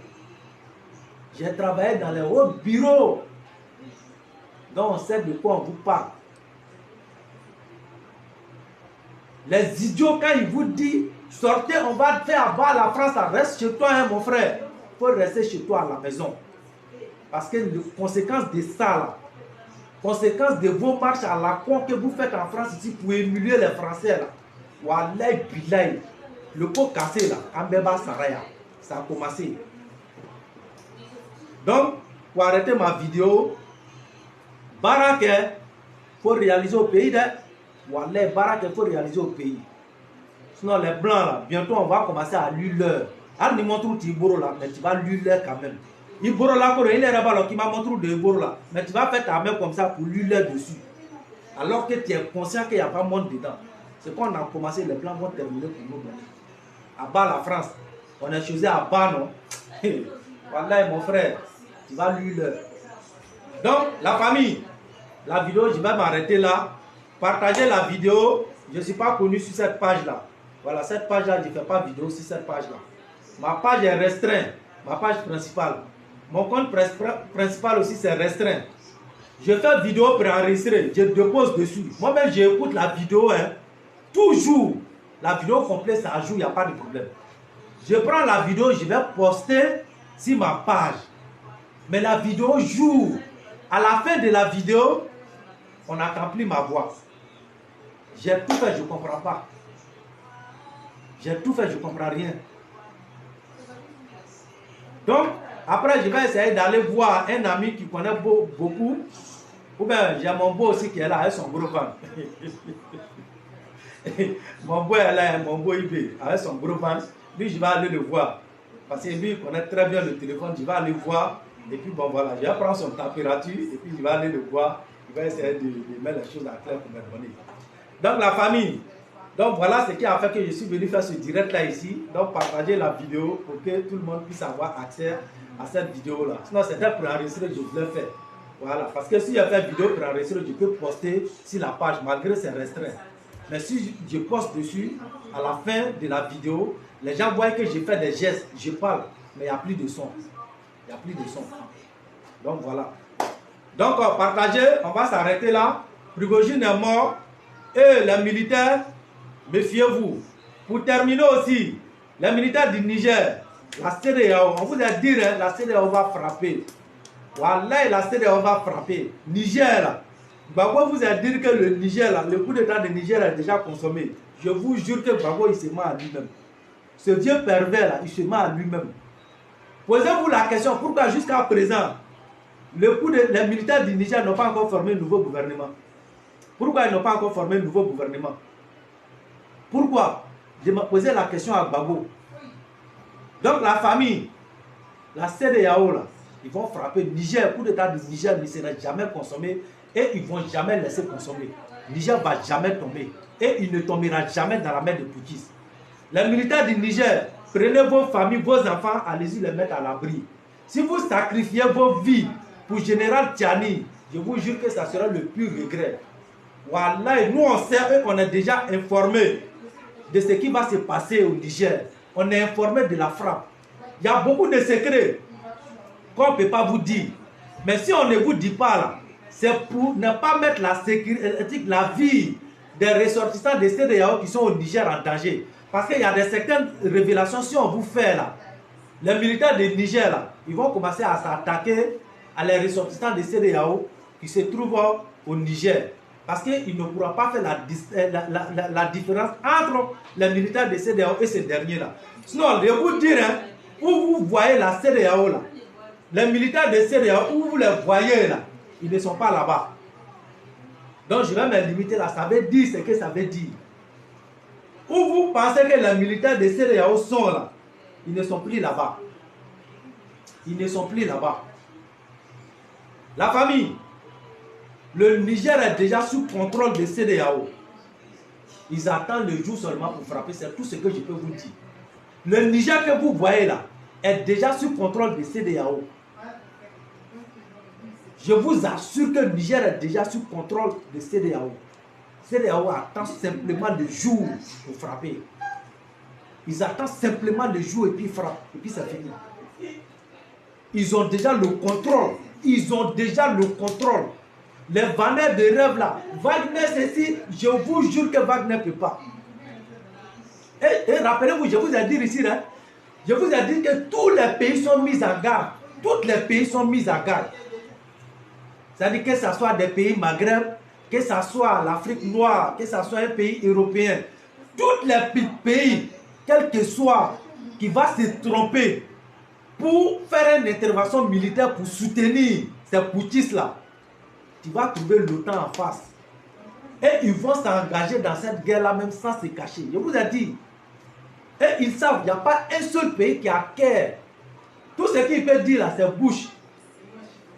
J'ai travaillé dans les hauts bureaux. Donc on sait de quoi on vous parle. Les idiots, quand ils vous disent, sortez, on va faire abattre la France, reste chez toi, hein, mon frère. Il faut rester chez toi à la maison. Parce que les conséquences de ça, là, conséquences de vos marches à la con que vous faites en France ici pour émuler les Français, là. Wallahi billahi. Le pot cassé, là, Ambeba Saraya, ça a commencé. Donc, pour arrêter ma vidéo, Barak, il faut réaliser au pays. Wallahi, Barak, il faut réaliser au pays. Sinon, les blancs, là, bientôt, on va commencer à lui leur. Alors, nous montrons Tiboro là, mais tu vas lui leur quand même. Iboro là, il est là-bas, qui m'a montré de Iboro là. Mais tu vas faire ta main comme ça pour lui leur dessus. Alors que tu es conscient qu'il n'y a pas monde dedans. C'est quand on a commencé, les blancs vont terminer pour nous. À bas la France, on est choisi à bas, non? Wallahi, mon frère, tu vas lui leur. Donc, la famille, la vidéo, je vais m'arrêter là. Partagez la vidéo. Je ne suis pas connu sur cette page-là. Voilà, cette page-là, je ne fais pas vidéo sur cette page-là. Ma page est restreinte, ma page principale. Mon compte principal aussi, c'est restreint. Je fais vidéo préenregistrée, je dépose dessus. Moi-même, j'écoute la vidéo, hein, toujours. La vidéo complète, ça joue, il n'y a pas de problème. Je prends la vidéo, je vais poster sur ma page. Mais la vidéo joue. À la fin de la vidéo, on n'entend plus ma voix. J'ai tout fait, je ne comprends pas. J'ai tout fait, je ne comprends rien. Donc, après, je vais essayer d'aller voir un ami qui connaît beaucoup. Ou bien, j'ai mon beau aussi qui est là avec son gros van. Mon beau est là, mon beau IB, avec son gros van. Lui, je vais aller le voir. Parce que lui, il connaît très bien le téléphone. Je vais aller voir. Et puis, bon, voilà, je vais prendre son température. Et puis, je vais aller le voir. Je vais essayer de mettre les choses à clair pour me donner. Donc, la famille. Donc, voilà ce qui a fait que je suis venu faire ce direct-là ici. Donc, partagez la vidéo pour que tout le monde puisse avoir accès à cette vidéo-là. Sinon, c'était préenregistré, je vous l'ai fait. Voilà. Parce que si j'ai fait vidéo préenregistrée, je peux poster sur la page, malgré c'est restreint. Mais si je poste dessus, à la fin de la vidéo, les gens voient que j'ai fait des gestes, je parle, mais il n'y a plus de son. Il n'y a plus de son. Donc, voilà. Donc, partagez, on va s'arrêter là. Prigojine est mort. Et les militaires, méfiez-vous. Pour terminer aussi, Les militaires du Niger, la CEDEAO, on vous a dit, hein, la CEDEAO va frapper. Voilà, la CEDEAO va frapper. Niger, là. Gbagbo vous a dit que le Niger, là, le coup d'état de Niger est déjà consommé. Je vous jure que Gbagbo, il se met à lui-même. Ce vieux pervers, là, il se met à lui-même. Posez-vous la question, pourquoi jusqu'à présent, les militaires du Niger n'ont pas encore formé un nouveau gouvernement? Pourquoi ils n'ont pas encore formé un nouveau gouvernement? Pourquoi? Je me posais la question à Gbagbo. Donc la famille, la CEDEAO, là, ils vont frapper Niger. Coup d'état du Niger ne sera jamais consommé et ils ne vont jamais laisser consommer. Niger ne va jamais tomber et il ne tombera jamais dans la main de Poutis. Les militaires du Niger, prenez vos familles, vos enfants, allez-y les mettre à l'abri. Si vous sacrifiez vos vies pour Général Tiani, je vous jure que ça sera le pur regret. Voilà, nous on sait qu'on est déjà informé de ce qui va se passer au Niger. On est informé de la frappe. Il y a beaucoup de secrets qu'on ne peut pas vous dire. Mais si on ne vous dit pas là, c'est pour ne pas mettre la vie des ressortissants des CEDEAO qui sont au Niger en danger. Parce qu'il y a certaines révélations, si on vous fait là, les militaires du Niger là, ils vont commencer à s'attaquer à les ressortissants des CEDEAO qui se trouvent au Niger. Parce qu'il ne pourra pas faire la différence entre les militaires des CEDEAO et ces derniers-là. Sinon, je vais vous dire, hein, où vous voyez la CEDEAO là, les militaires des CEDEAO, où vous les voyez là, ils ne sont pas là-bas. Donc je vais me limiter là, ça veut dire ce que ça veut dire. Où vous pensez que les militaires des CEDEAO sont là, ils ne sont plus là-bas. Ils ne sont plus là-bas. La famille, le Niger est déjà sous contrôle des CEDEAO. Ils attendent le jour seulement pour frapper, c'est tout ce que je peux vous dire. Le Niger que vous voyez là est déjà sous contrôle des CEDEAO. Je vous assure que le Niger est déjà sous contrôle des CEDEAO. CEDEAO attend simplement le jour pour frapper. Ils attendent simplement le jour et puis ils frappent. Et puis c'est fini. Ils ont déjà le contrôle. Ils ont déjà le contrôle. Les Wagner de rêve là. Wagner, ceci, je vous jure que Wagner ne peut pas. Et rappelez-vous, je vous ai dit ici, hein, je vous ai dit que tous les pays sont mis en garde. Tous les pays sont mis en garde. C'est-à-dire que ce soit des pays Maghreb, que ce soit l'Afrique noire, que ce soit un pays européen. Tous les pays, quel que soit, qui va se tromper pour faire une intervention militaire pour soutenir ces poutistes-là, tu vas trouver l'OTAN en face. Et ils vont s'engager dans cette guerre-là même sans se cacher. Je vous ai dit. Et ils savent, il n'y a pas un seul pays qui a cœur. Tout ce qu'il peut dire là, c'est bouche.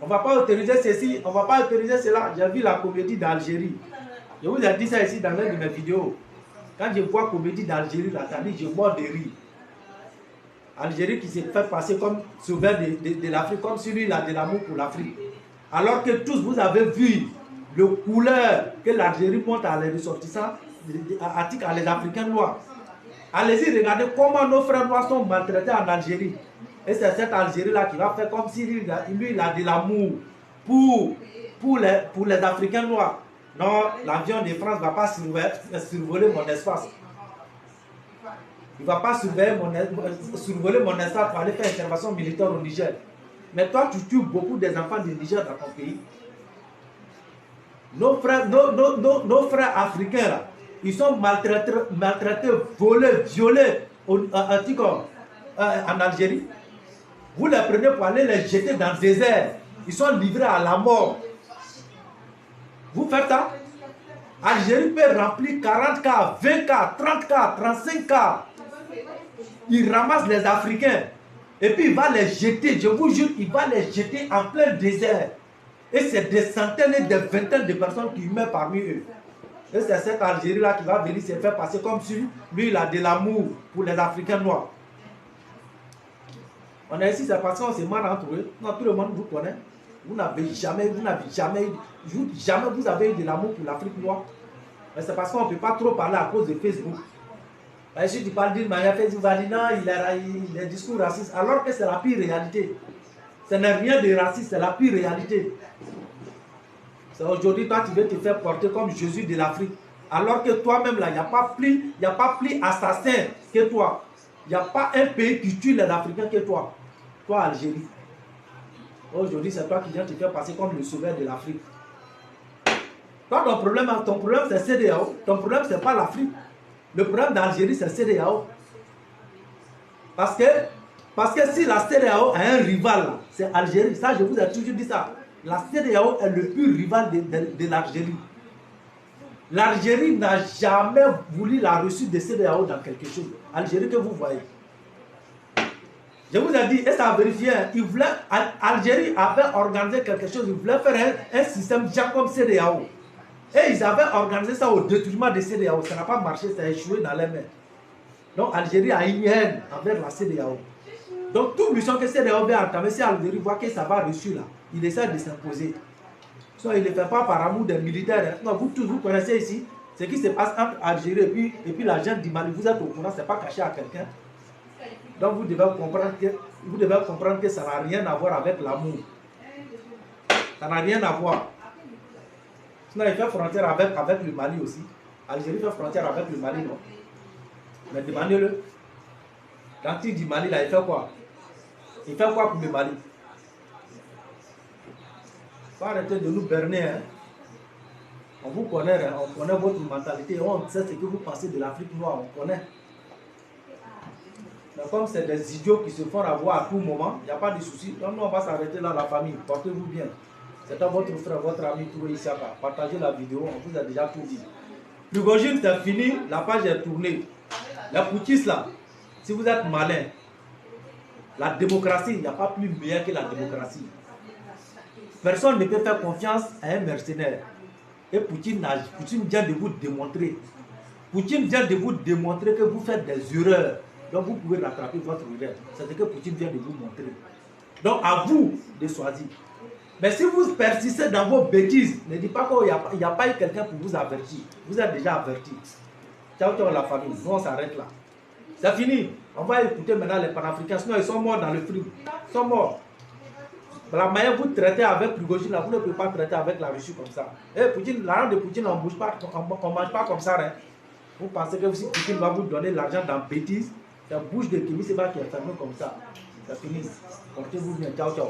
On ne va pas autoriser ceci, on ne va pas autoriser cela. J'ai vu la comédie d'Algérie. Je vous ai dit ça ici dans l'une de mes vidéos. Quand je vois la comédie d'Algérie, là, ça dit, je mors de rire. Algérie qui s'est fait passer comme sauveur de l'Afrique, comme celui il a de l'amour pour l'Afrique. Alors que tous, vous avez vu le couleur que l'Algérie montre à les ressortissants, à les Africains noirs. Allez-y, regardez comment nos frères noirs sont maltraités en Algérie. Et c'est cette Algérie-là qui va faire comme si lui il a de l'amour pour les Africains noirs. Non, l'avion de France ne va pas survoler mon espace. Il ne va pas survoler mon espace pour aller faire intervention militaire au Niger. Mais toi, tu tues beaucoup des enfants du Niger dans ton pays. Nos frères africains, là, ils sont maltraités, volés, violés en Algérie. Vous les prenez pour aller les jeter dans le désert. Ils sont livrés à la mort. Vous faites ça? Algérie peut remplir 40 cas, 20 cas, 30 cas, 35 cas. Il ramasse les Africains. Et puis il va les jeter, je vous jure, il va les jeter en plein désert. Et c'est des centaines et des vingtaines de personnes qui meurent parmi eux. Et c'est cette Algérie-là qui va venir se faire passer comme si lui, il a de l'amour pour les Africains noirs. On est ici, c'est parce qu'on se marre entre eux. Non, tout le monde vous connaît. Vous n'avez jamais vous avez eu de l'amour pour l'Afrique noire. Mais c'est parce qu'on ne peut pas trop parler à cause de Facebook. Si tu parles d'une manière, Facebook va dire non, il a des discours racistes. Alors que c'est la pire réalité. Ce n'est rien de raciste, c'est la pire réalité. C'est aujourd'hui, toi, tu veux te faire porter comme Jésus de l'Afrique. Alors que toi-même, là, il n'y a pas plus assassin que toi. Il n'y a pas un pays qui tue les Africains que toi. Toi, Algérie. Aujourd'hui, c'est toi qui viens te faire passer comme le sauveur de l'Afrique. Toi, ton problème c'est CEDEAO. Ton problème, ce n'est pas l'Afrique. Le problème d'Algérie, c'est CEDEAO. Parce que si la CEDEAO a un rival, c'est Algérie. Ça, je vous ai toujours dit ça. La CEDEAO est le pur rival de l'Algérie. L'Algérie n'a jamais voulu la reçue de CEDEAO dans quelque chose. Algérie que vous voyez. Je vous ai dit, et ça a vérifié, Algérie avait organisé quelque chose, ils voulaient faire un système Jacob CEDEAO. Et ils avaient organisé ça au détriment de CEDEAO. Ça n'a pas marché, ça a échoué dans les mains. Donc Algérie a une haine envers la CEDEAO. Donc toute mission que CEDEAO va entamer, si Algérie voit que ça va reçu là, il essaie de s'imposer. Soit il ne le fait pas par amour des militaires. Non, vous tous vous connaissez ici ce qui se passe entre Algérie et puis la gente du Mali. Vous êtes au courant, ce n'est pas caché à quelqu'un. Donc vous devez comprendre que ça n'a rien à voir avec l'amour. Ça n'a rien à voir. Sinon, il fait frontière avec le Mali aussi. Algérie fait frontière avec le Mali, non? Mais demandez-le. Quand il dit Mali, là, il fait quoi? Il fait quoi pour le Mali? Faut arrêter de nous berner. Hein? On vous connaît, hein? On connaît votre mentalité. On sait ce que vous pensez de l'Afrique noire, on connaît. Mais comme c'est des idiots qui se font avoir à tout moment, il n'y a pas de souci. Donc nous, on va s'arrêter là, la famille. Portez-vous bien. C'est à votre frère, votre ami Touré Issaka. Partagez la vidéo, on vous a déjà tout dit. Prigojine, c'est fini, la page est tournée. La Poutis là, si vous êtes malin, la démocratie, il n'y a pas plus meilleur que la démocratie. Personne ne peut faire confiance à un mercenaire. Et Poutine vient de vous démontrer. Poutine vient de vous démontrer que vous faites des erreurs. Donc vous pouvez rattraper votre erreur. C'est ce que Poutine vient de vous montrer. Donc à vous de choisir. Mais si vous persistez dans vos bêtises, ne dites pas qu'il n'y a pas eu quelqu'un pour vous avertir. Vous êtes déjà averti. Ciao, ciao la famille. Nous on s'arrête là. C'est fini. On va écouter maintenant les panafricains. Sinon ils sont morts dans le frigo. Ils sont morts. La manière vous traitez avec Prigojine, là, vous ne pouvez pas traiter avec la Russie comme ça. Et Poutine, l'argent de Poutine, on ne mange pas comme ça. Hein. Vous pensez que si Poutine va vous donner l'argent dans bêtises, la bouche de Kimi Seba qui est fermée comme ça. C'est fini. Portez-vous bien. Ciao, ciao.